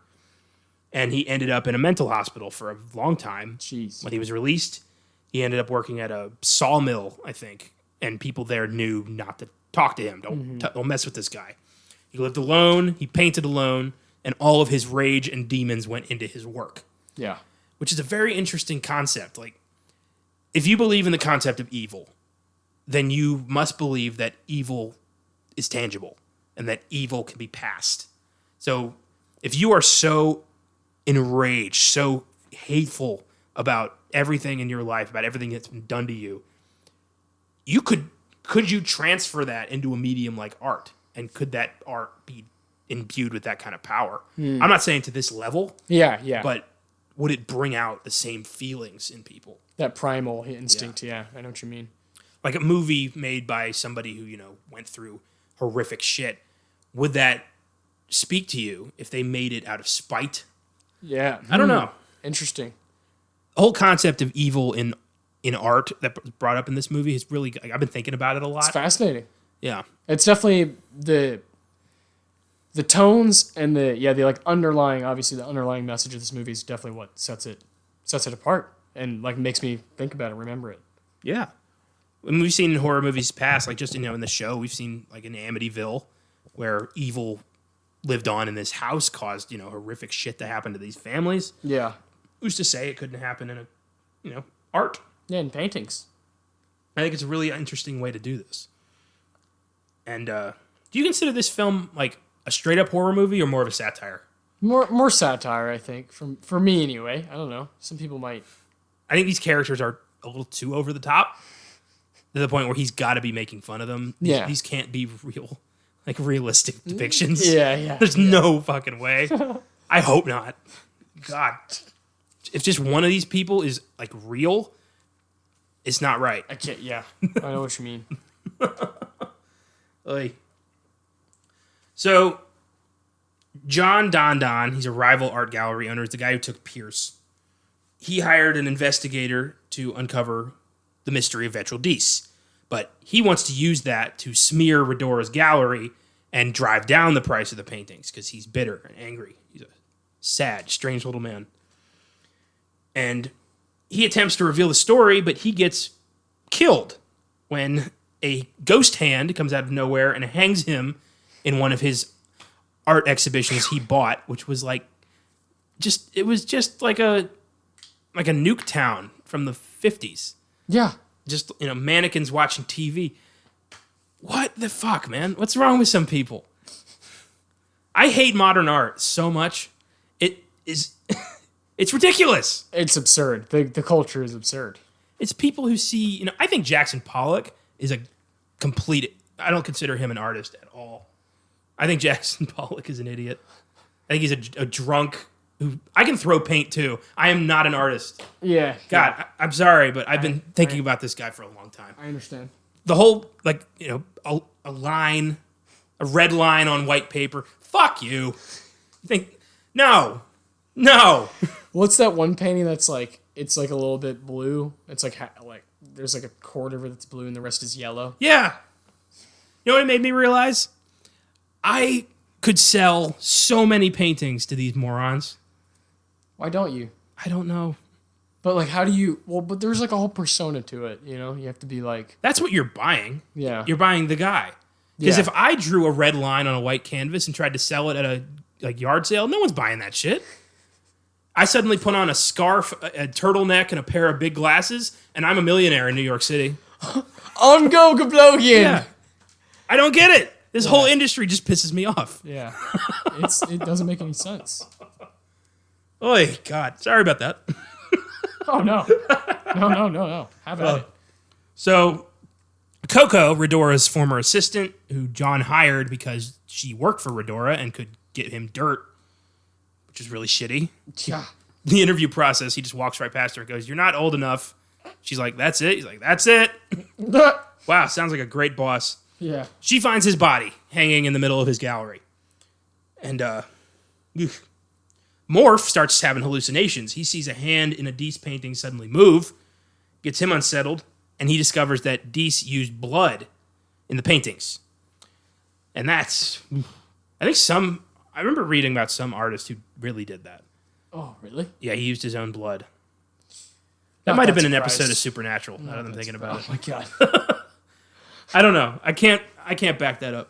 Speaker 1: And he ended up in a mental hospital for a long time.
Speaker 2: Jeez.
Speaker 1: When he was released, he ended up working at a sawmill, I think. And people there knew not to talk to him. Don't mess with this guy. He lived alone. He painted alone. And all of his rage and demons went into his work.
Speaker 2: Yeah.
Speaker 1: Which is a very interesting concept. Like, if you believe in the concept of evil, then you must believe that evil is tangible and that evil can be passed. So if you are so enraged, so hateful about everything in your life, about everything that's been done to you, could you transfer that into a medium like art? And could that art be imbued with that kind of power? I'm not saying to this level.
Speaker 2: Yeah.
Speaker 1: But would it bring out the same feelings in people?
Speaker 2: That primal instinct, yeah. I know what you mean.
Speaker 1: Like a movie made by somebody who, went through horrific shit. Would that speak to you if they made it out of spite?
Speaker 2: Yeah.
Speaker 1: I don't know.
Speaker 2: Interesting.
Speaker 1: The whole concept of evil in art that was brought up in this movie is really, I've been thinking about it a lot.
Speaker 2: It's fascinating.
Speaker 1: Yeah.
Speaker 2: It's definitely the tones and the underlying, obviously the underlying message of this movie is definitely what sets it apart and makes me think about it, remember it.
Speaker 1: Yeah. When we've seen horror movies past, just, in the show, we've seen in Amityville where evil lived on in this house, caused, horrific shit to happen to these families.
Speaker 2: Yeah.
Speaker 1: Who's to say it couldn't happen in art?
Speaker 2: Yeah, in paintings.
Speaker 1: I think it's a really interesting way to do this. And do you consider this film a straight up horror movie or more of a satire?
Speaker 2: More satire, I think, for me anyway. I don't know. Some people might.
Speaker 1: I think these characters are a little too over the top to the point where he's got to be making fun of them. These can't be real, realistic depictions.
Speaker 2: Yeah.
Speaker 1: There's no fucking way. I hope not. God, if just one of these people is real, it's not right.
Speaker 2: I can't. Yeah, I know what you mean.
Speaker 1: So, John Don, he's a rival art gallery owner, is the guy who took Pierce. He hired an investigator to uncover the mystery of Vetral Dis. But he wants to use that to smear Redora's gallery and drive down the price of the paintings because he's bitter and angry. He's a sad, strange little man. And he attempts to reveal the story, but he gets killed when a ghost hand comes out of nowhere and hangs him in one of his art exhibitions he bought, which was like it was just like a nuke town from the 50s.
Speaker 2: Yeah.
Speaker 1: Just, mannequins watching TV. What the fuck, man? What's wrong with some people? I hate modern art so much. It is it's ridiculous.
Speaker 2: It's absurd. The culture is absurd.
Speaker 1: It's people who see, I think Jackson Pollock is a complete, I don't consider him an artist at all. I think Jackson Pollock is an idiot. I think he's a drunk who, I can throw paint too. I am not an artist.
Speaker 2: Yeah.
Speaker 1: God,
Speaker 2: yeah.
Speaker 1: I'm sorry, but I've been thinking about this guy for a long time.
Speaker 2: I understand.
Speaker 1: The whole, a line, a red line on white paper. Fuck you. You think, no.
Speaker 2: What's that one painting that's like, it's like a little bit blue? It's like there's like a quarter of it that's blue and the rest is yellow.
Speaker 1: Yeah. You know what it made me realize? I could sell so many paintings to these morons.
Speaker 2: Why don't you?
Speaker 1: I don't know.
Speaker 2: But like, how do you? Well, but there's like a whole persona to it. You have to be like.
Speaker 1: That's what you're buying.
Speaker 2: Yeah.
Speaker 1: You're buying the guy. Because
Speaker 2: Yeah.
Speaker 1: if I drew a red line on a white canvas and tried to sell it at a yard sale, no one's buying that shit. I suddenly put on a scarf, a turtleneck, and a pair of big glasses, and I'm a millionaire in New York City.
Speaker 2: On go, Gablogian!
Speaker 1: Yeah. I don't get it. This whole industry just pisses me off.
Speaker 2: Yeah. It doesn't make any sense.
Speaker 1: Oy, God. Sorry about that.
Speaker 2: Oh, no. No. Have at it.
Speaker 1: So, Coco, Redora's former assistant, who John hired because she worked for Redora and could get him dirt, which is really shitty.
Speaker 2: Yeah.
Speaker 1: The interview process, he just walks right past her and goes, "You're not old enough." She's like, "That's it?" He's like, "That's it." Wow, sounds like a great boss.
Speaker 2: Yeah.
Speaker 1: She finds his body hanging in the middle of his gallery. And Morph starts having hallucinations. He sees a hand in a Dees painting suddenly move, gets him unsettled, and he discovers that Dees used blood in the paintings. And that's, I remember reading about some artist who really did that.
Speaker 2: Oh, really?
Speaker 1: Yeah, he used his own blood. That might have been an episode of Supernatural, now that I'm thinking about it.
Speaker 2: Oh, my God.
Speaker 1: I don't know. I can't back that up.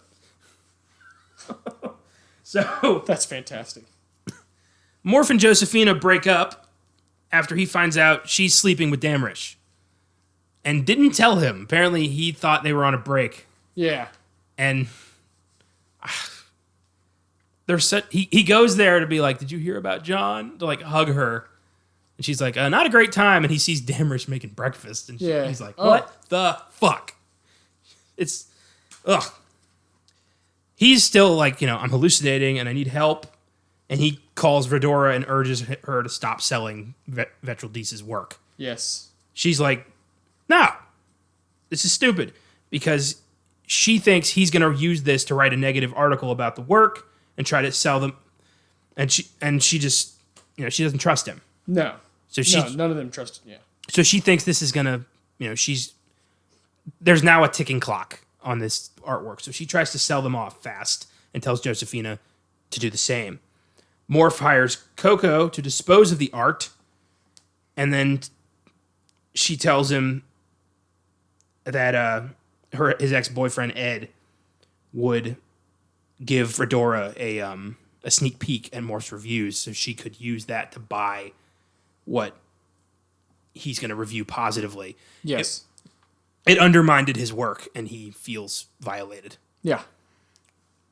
Speaker 1: So
Speaker 2: That's fantastic.
Speaker 1: Morph and Josephina break up after he finds out she's sleeping with Damrish. And didn't tell him. Apparently he thought they were on a break.
Speaker 2: Yeah.
Speaker 1: And he goes there to be like, "Did you hear about John?" To like hug her. And she's like, "Not a great time." And he sees Damrish making breakfast. And
Speaker 2: Yeah.
Speaker 1: he's like, "What the fuck?" It's, ugh. He's still like, "I'm hallucinating and I need help." And he calls Redora and urges her to stop selling Vetral Dis' work.
Speaker 2: Yes.
Speaker 1: She's like, "No, this is stupid," because she thinks he's going to use this to write a negative article about the work and try to sell them. And she just, she doesn't trust him.
Speaker 2: No.
Speaker 1: So
Speaker 2: none of them trusted. Yeah.
Speaker 1: So she thinks this is going to, there's now a ticking clock on this artwork. So she tries to sell them off fast and tells Josephina to do the same. Morph hires Coco to dispose of the art, and then she tells him that his ex-boyfriend Ed would give Redora a sneak peek at Morph's reviews, so she could use that to buy what he's going to review positively.
Speaker 2: Yes.
Speaker 1: It undermined his work, and he feels violated.
Speaker 2: Yeah.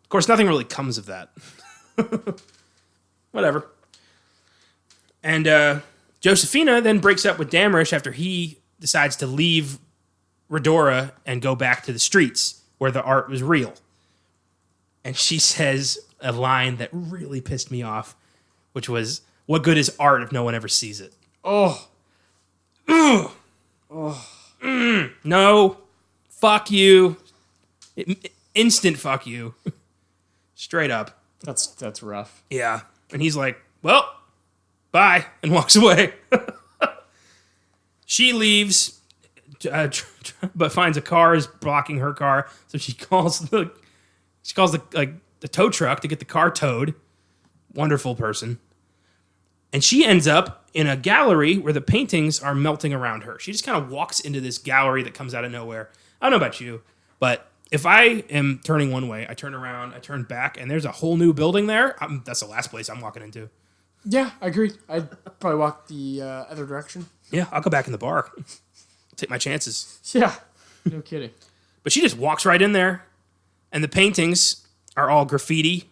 Speaker 1: Of course, nothing really comes of that. Whatever. And Josephina then breaks up with Damrish after he decides to leave Redora and go back to the streets where the art was real. And she says a line that really pissed me off, which was, "What good is art if no one ever sees it?"
Speaker 2: Oh.
Speaker 1: Ugh. No. Fuck you. Instant fuck you. Straight up.
Speaker 2: That's rough.
Speaker 1: Yeah. And he's like, well, bye, and walks away. She leaves, but finds a car is blocking her car, so she calls the tow truck to get the car towed. Wonderful person. And she ends up in a gallery where the paintings are melting around her. She just kind of walks into this gallery that comes out of nowhere. I don't know about you, but if I am turning one way, I turn around, I turn back, and there's a whole new building there, that's the last place I'm walking into.
Speaker 2: Yeah, I agree. I'd probably walk the other direction.
Speaker 1: Yeah, I'll go back in the bar. Take my chances.
Speaker 2: Yeah, no kidding.
Speaker 1: But she just walks right in there, and the paintings are all graffiti,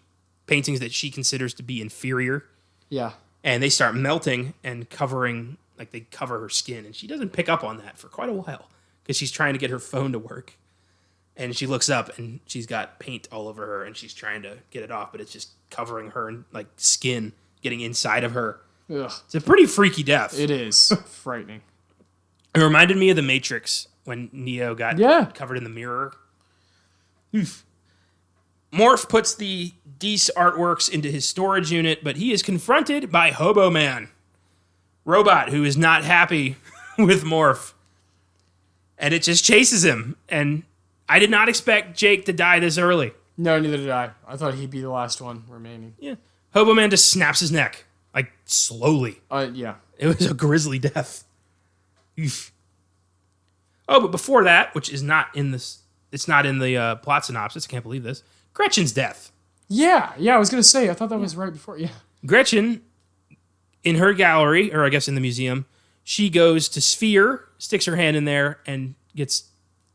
Speaker 1: paintings that she considers to be inferior.
Speaker 2: Yeah.
Speaker 1: And they start melting and covering, like they cover her skin. And she doesn't pick up on that for quite a while because she's trying to get her phone to work. And she looks up and she's got paint all over her and she's trying to get it off, but it's just covering her and like skin getting inside of her.
Speaker 2: Ugh.
Speaker 1: It's a pretty freaky death.
Speaker 2: It is frightening.
Speaker 1: It reminded me of The Matrix when Neo got covered in the mirror. Oof. Morph puts the Deese artworks into his storage unit, but he is confronted by Hobo Man, robot who is not happy with Morph. And it just chases him. And I did not expect Jake to die this early.
Speaker 2: No, neither did I. I thought he'd be the last one remaining.
Speaker 1: Yeah. Hobo Man just snaps his neck, like slowly.
Speaker 2: Yeah.
Speaker 1: It was a grisly death. Oof. Oh, but before that, which is not in this, it's not in the plot synopsis. I can't believe this. Gretchen's death.
Speaker 2: Yeah, I was going to say, I thought that was right before, yeah.
Speaker 1: Gretchen, in her gallery, or I guess in the museum, she goes to Sphere, sticks her hand in there, and gets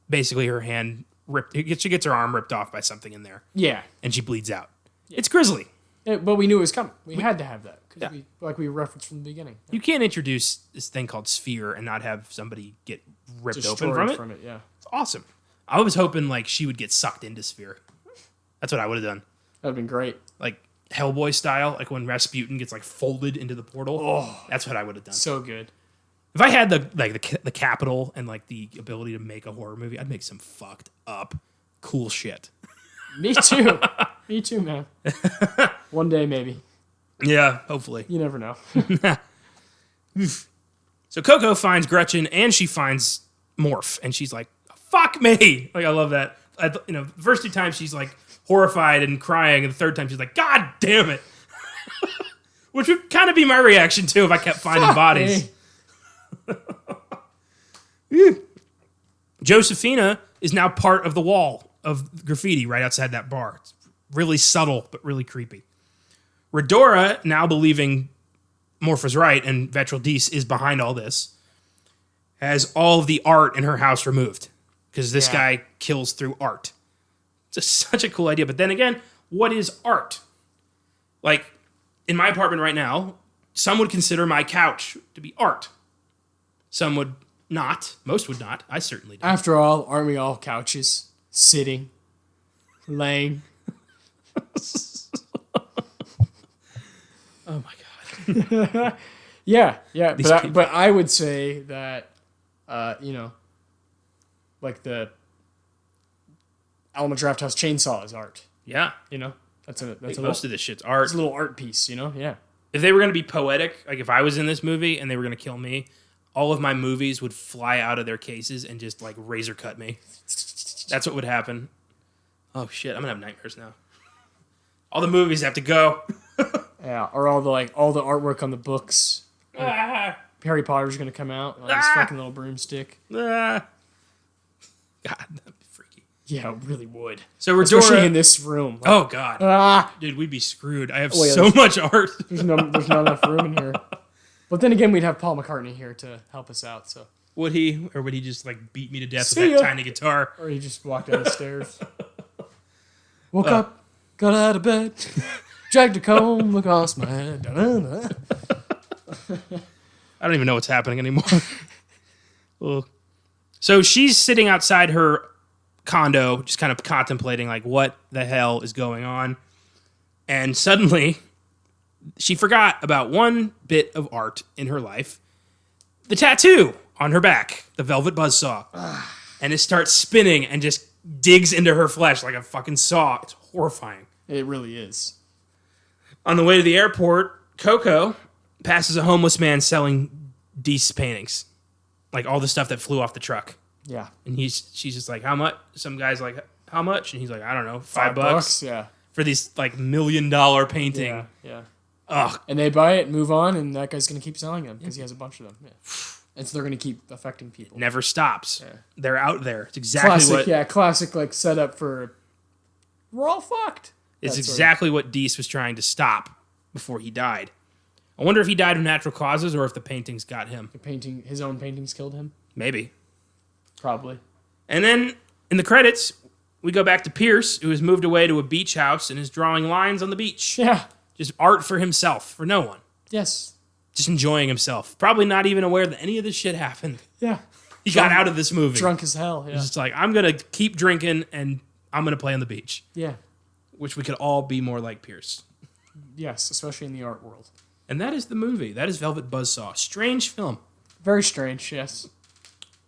Speaker 1: basically her hand ripped. She gets her arm ripped off by something in there.
Speaker 2: Yeah.
Speaker 1: And she bleeds out. It's grisly.
Speaker 2: But we knew it was coming. We had to have that. Because we referenced from the beginning.
Speaker 1: You can't introduce this thing called Sphere and not have somebody get ripped
Speaker 2: Destroyed
Speaker 1: open from it.
Speaker 2: Yeah.
Speaker 1: It's awesome. I was hoping like she would get sucked into Sphere. That's what I would have done.
Speaker 2: That would have been great.
Speaker 1: Like Hellboy style, like when Rasputin gets like folded into the portal.
Speaker 2: Oh,
Speaker 1: that's what I would have done.
Speaker 2: So good.
Speaker 1: If I had the capital and like the ability to make a horror movie, I'd make some fucked up cool shit.
Speaker 2: Me too. Me too, man. One day maybe.
Speaker 1: Yeah, hopefully.
Speaker 2: You never know.
Speaker 1: So Coco finds Gretchen and she finds Morph, and she's like, "Fuck me!" Like I love that. The first two times she's like horrified and crying, and the third time she's like, "God damn it!" Which would kind of be my reaction too if I kept finding bodies. Josephina is now part of the wall of graffiti right outside that bar. It's really subtle, but really creepy. Redora, now believing Morph was right and Vetral Deese is behind all this, has all of the art in her house removed because this guy kills through art. It's just such a cool idea. But then again, what is art? Like, in my apartment right now, some would consider my couch to be art. Some would not. Most would not. I certainly don't.
Speaker 2: After all, aren't we all couches? Sitting. Laying.
Speaker 1: Oh my god.
Speaker 2: Yeah. But I would say that, like the Alma Drafthouse chainsaw is art.
Speaker 1: Yeah.
Speaker 2: That's
Speaker 1: most of this shit's art.
Speaker 2: It's a little art piece, Yeah.
Speaker 1: If they were going to be poetic, like if I was in this movie and they were going to kill me, all of my movies would fly out of their cases and just like razor cut me. That's what would happen. Oh shit, I'm going to have nightmares now. All the movies have to go.
Speaker 2: Yeah, or all the artwork on the books. Harry Potter's going to come out on his fucking little broomstick.
Speaker 1: God, that'd be freaky.
Speaker 2: Yeah, it really would.
Speaker 1: So Redora,
Speaker 2: especially in this room. Like,
Speaker 1: oh god. Dude, we'd be screwed. I have so much art.
Speaker 2: There's not enough room in here. But then again, we'd have Paul McCartney here to help us out. So
Speaker 1: would he, or would he just like beat me to death with that tiny guitar?
Speaker 2: Or he just walked down the stairs. Woke up, got out of bed, dragged a comb across my head.
Speaker 1: I don't even know what's happening anymore. Well, so she's sitting outside her condo, just kind of contemplating like what the hell is going on. And suddenly she forgot about one bit of art in her life. The tattoo on her back, the velvet buzzsaw. And it starts spinning and just digs into her flesh like a fucking saw. It's horrifying.
Speaker 2: It really is.
Speaker 1: On the way to the airport, Coco passes a homeless man selling Deese paintings. Like all the stuff that flew off the truck.
Speaker 2: Yeah.
Speaker 1: And she's just like, how much? Some guy's like, how much? And he's like, I don't know, $5.
Speaker 2: Yeah.
Speaker 1: For these like $1 million painting.
Speaker 2: Yeah. Yeah.
Speaker 1: Ugh.
Speaker 2: And they buy it, move on, and that guy's going to keep selling them because he has a bunch of them. Yeah. And so they're going to keep affecting people.
Speaker 1: Never stops.
Speaker 2: Yeah.
Speaker 1: They're out there. It's exactly
Speaker 2: classic like setup for we're all fucked.
Speaker 1: It's exactly what Deese was trying to stop before he died. I wonder if he died of natural causes or if the paintings got him.
Speaker 2: His own paintings killed him?
Speaker 1: Maybe.
Speaker 2: Probably.
Speaker 1: And then in the credits, we go back to Pierce, who has moved away to a beach house and is drawing lines on the beach.
Speaker 2: Yeah.
Speaker 1: Just art for himself, for no one.
Speaker 2: Yes.
Speaker 1: Just enjoying himself. Probably not even aware that any of this shit happened.
Speaker 2: Yeah.
Speaker 1: He got out of this movie.
Speaker 2: Drunk as hell, yeah.
Speaker 1: He's just like, I'm going to keep drinking and I'm going to play on the beach.
Speaker 2: Yeah.
Speaker 1: Which we could all be more like Pierce.
Speaker 2: Yes, especially in the art world.
Speaker 1: And that is the movie. That is Velvet Buzzsaw. Strange film.
Speaker 2: Very strange, yes.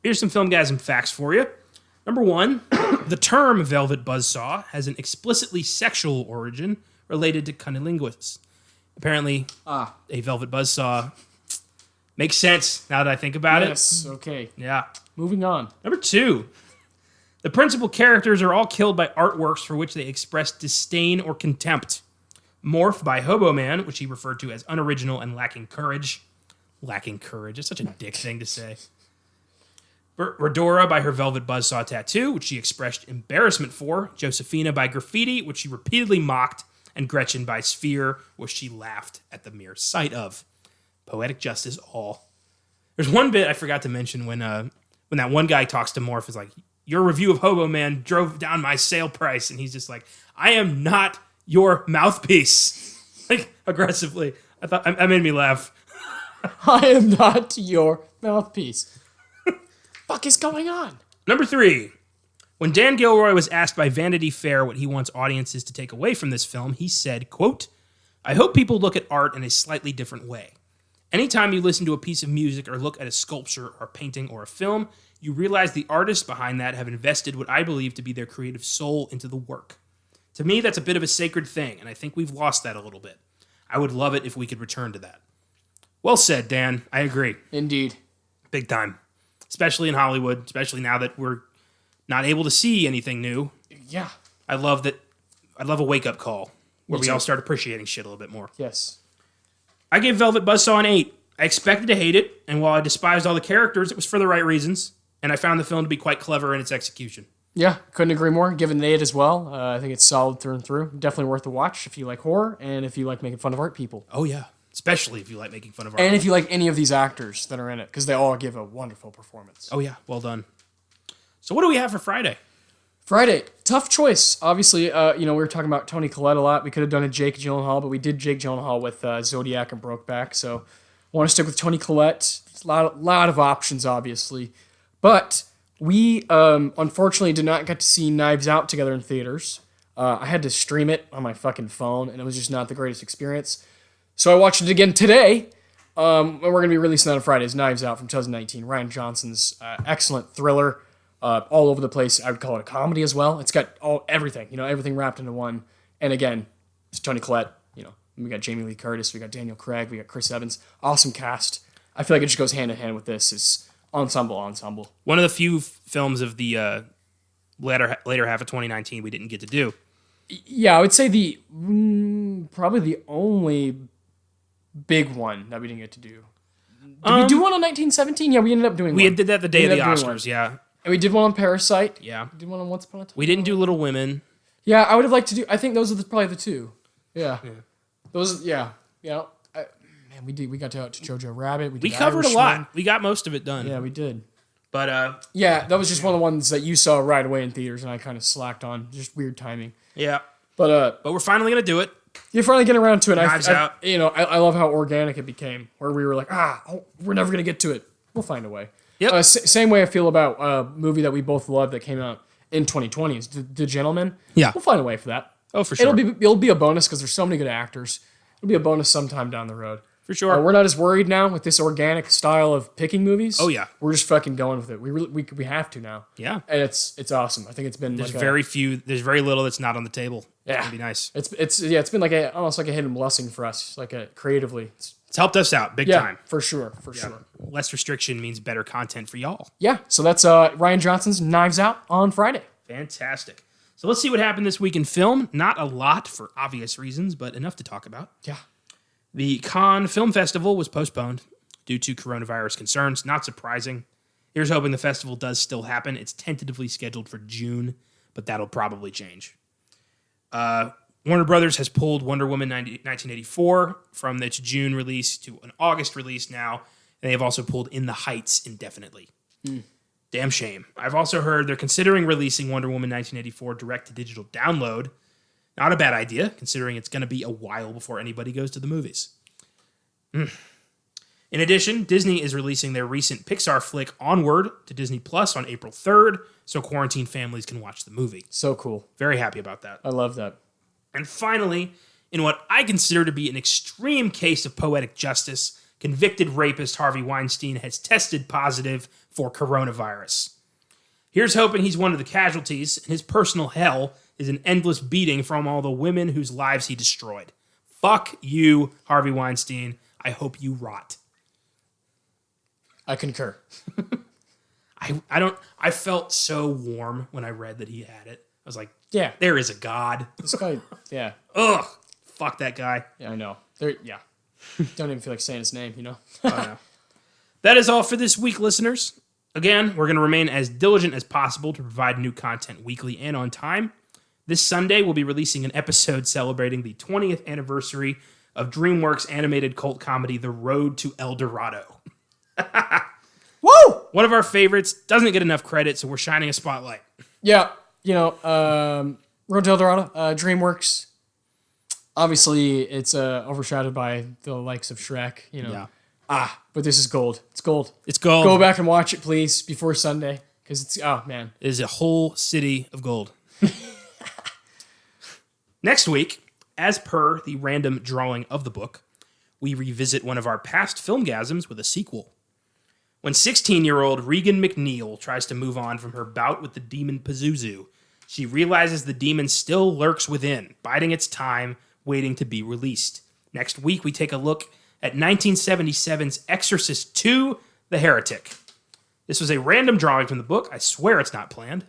Speaker 1: Here's some Filmgazm facts for you. Number 1, the term Velvet Buzzsaw has an explicitly sexual origin related to cunnilinguists. Apparently, a Velvet Buzzsaw makes sense now that I think about it.
Speaker 2: Yes, okay.
Speaker 1: Yeah.
Speaker 2: Moving on.
Speaker 1: Number 2, the principal characters are all killed by artworks for which they express disdain or contempt. Morph by Hobo Man, which he referred to as unoriginal and lacking courage. Lacking courage. It's such a dick thing to say. Redora by her Velvet Buzzsaw tattoo, which she expressed embarrassment for. Josephina by graffiti, which she repeatedly mocked. And Gretchen by sphere, which she laughed at the mere sight of. Poetic justice all. There's one bit I forgot to mention when that one guy talks to Morph, is like, your review of Hobo Man drove down my sale price. And he's just like, I am not your mouthpiece. Like, aggressively. I thought that made me laugh.
Speaker 2: I am not your mouthpiece. Fuck is going on?
Speaker 1: Number 3. When Dan Gilroy was asked by Vanity Fair what he wants audiences to take away from this film, he said, quote, I hope people look at art in a slightly different way. Anytime you listen to a piece of music or look at a sculpture or painting or a film, you realize the artists behind that have invested what I believe to be their creative soul into the work. To me, that's a bit of a sacred thing, and I think we've lost that a little bit. I would love it if we could return to that. Well said, Dan. I agree.
Speaker 2: Indeed.
Speaker 1: Big time. Especially in Hollywood, especially now that we're not able to see anything new.
Speaker 2: Yeah.
Speaker 1: I love a wake-up call where we
Speaker 2: too.
Speaker 1: all start appreciating shit a little bit more.
Speaker 2: Yes.
Speaker 1: I gave Velvet Buzzsaw an 8. I expected to hate it, and while I despised all the characters, it was for the right reasons, and I found the film to be quite clever in its execution.
Speaker 2: Yeah, couldn't agree more. Given the 8 as well. I think it's solid through and through. Definitely worth a watch if you like horror and if you like making fun of art people.
Speaker 1: Oh, yeah. Especially if you like making fun of art.
Speaker 2: And if you like any of these actors that are in it, because they all give a wonderful performance.
Speaker 1: Oh, yeah. Well done. So what do we have for Friday?
Speaker 2: Friday, tough choice. Obviously, we were talking about Toni Collette a lot. We could have done a Jake Gyllenhaal, but we did Jake Gyllenhaal with Zodiac and Brokeback. So I want to stick with Toni Collette. There's a lot of options, obviously. But we, unfortunately, did not get to see Knives Out together in theaters. I had to stream it on my fucking phone, and it was just not the greatest experience. So I watched it again today. And we're going to be releasing that on Fridays. Knives Out from 2019. Ryan Johnson's excellent thriller. All over the place. I would call it a comedy as well. It's got everything, everything wrapped into one. And again, it's Toni Collette. We got Jamie Lee Curtis, we got Daniel Craig, we got Chris Evans. Awesome cast. I feel like it just goes hand in hand with this. It's ensemble.
Speaker 1: One of the few films of the later half of 2019 we didn't get to do.
Speaker 2: Yeah, I would say probably the only big one that we didn't get to do. Did we do one on 1917? Yeah, we ended up doing one.
Speaker 1: We did that the day of the Oscars, yeah.
Speaker 2: And we did one on Parasite.
Speaker 1: Yeah.
Speaker 2: We did one on Once Upon a Time.
Speaker 1: We didn't do Little Women.
Speaker 2: Yeah, I would have liked to do. I think those are probably the two. Yeah. Those. Yeah. We did. We got to Jojo Rabbit. We
Speaker 1: covered a lot. We got most of it done.
Speaker 2: Yeah, we did.
Speaker 1: But
Speaker 2: yeah, that was just one of the ones that you saw right away in theaters, and I kind of slacked on. Just weird timing.
Speaker 1: Yeah.
Speaker 2: But
Speaker 1: we're finally gonna do it.
Speaker 2: You're finally getting around to it.
Speaker 1: Knives Out.
Speaker 2: I love how organic it became, where we were like, we're never gonna get to it. We'll find a way.
Speaker 1: Yep.
Speaker 2: Same way I feel about a movie that we both love that came out in 2020 is The Gentleman.
Speaker 1: Yeah.
Speaker 2: We'll find a way for that.
Speaker 1: Oh, for sure.
Speaker 2: It'll be a bonus because there's so many good actors. It'll be a bonus sometime down the road.
Speaker 1: For sure.
Speaker 2: We're not as worried now with this organic style of picking movies.
Speaker 1: Oh, yeah.
Speaker 2: We're just fucking going with it. We have to now.
Speaker 1: Yeah.
Speaker 2: And it's awesome. I think it's been
Speaker 1: There's there's very little that's not on the table.
Speaker 2: Yeah.
Speaker 1: It'd be nice.
Speaker 2: It's been almost like a hidden blessing for us, creatively.
Speaker 1: It's helped us out big time.
Speaker 2: For sure.
Speaker 1: Less restriction means better content for y'all.
Speaker 2: Yeah. So that's Ryan Johnson's Knives Out on Friday.
Speaker 1: Fantastic. So let's see what happened this week in film. Not a lot for obvious reasons, but enough to talk about.
Speaker 2: Yeah.
Speaker 1: The Cannes Film Festival was postponed due to coronavirus concerns. Not surprising. Here's hoping the festival does still happen. It's tentatively scheduled for June, but that'll probably change. Warner Brothers has pulled Wonder Woman 1984 from its June release to an August release now, and they have also pulled In the Heights indefinitely. Damn shame. I've also heard they're considering releasing Wonder Woman 1984 direct-to-digital download. Not a bad idea, considering it's going to be a while before anybody goes to the movies. In addition, Disney is releasing their recent Pixar flick Onward to Disney Plus on April 3rd, so quarantine families can watch the movie.
Speaker 2: So cool.
Speaker 1: Very happy about that.
Speaker 2: I love that.
Speaker 1: And finally, in what I consider to be an extreme case of poetic justice, convicted rapist Harvey Weinstein has tested positive for coronavirus. Here's hoping he's one of the casualties, and his personal hell is an endless beating from all the women whose lives he destroyed. Fuck you, Harvey Weinstein. I hope you rot.
Speaker 2: I concur.
Speaker 1: I felt so warm when I read that he had it. I was like,
Speaker 2: yeah,
Speaker 1: there is a God.
Speaker 2: This guy, yeah.
Speaker 1: Ugh. Fuck that guy.
Speaker 2: Yeah, I know. Yeah. Don't even feel like saying his name, you know?
Speaker 1: That is all for this week, listeners. Again, we're going to remain as diligent as possible to provide new content weekly and on time. This Sunday, we'll be releasing an episode celebrating the 20th anniversary of DreamWorks' animated cult comedy, The Road to El Dorado.
Speaker 2: Woo!
Speaker 1: One of our favorites, doesn't get enough credit, so we're shining a spotlight.
Speaker 2: Yeah, Road to El Dorado, DreamWorks. Obviously, it's overshadowed by the likes of Shrek,
Speaker 1: Yeah.
Speaker 2: But this is gold. It's gold.
Speaker 1: It's gold.
Speaker 2: Go back and watch it, please, before Sunday, because it's, oh, man.
Speaker 1: It is a whole city of gold. Next week, as per the random drawing of the book, we revisit one of our past Filmgazms with a sequel. When 16-year-old Regan McNeil tries to move on from her bout with the demon Pazuzu, she realizes the demon still lurks within, biding its time, waiting to be released. Next week, we take a look at 1977's Exorcist II, The Heretic. This was a random drawing from the book. I swear it's not planned.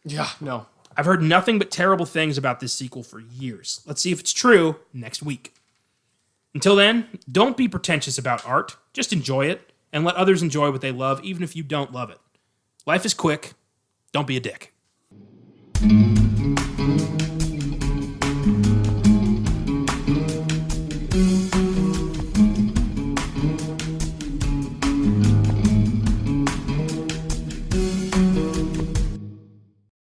Speaker 2: Yeah, no.
Speaker 1: I've heard nothing but terrible things about this sequel for years. Let's see if it's true next week. Until then, don't be pretentious about art. Just enjoy it and let others enjoy what they love, even if you don't love it. Life is quick. Don't be a dick.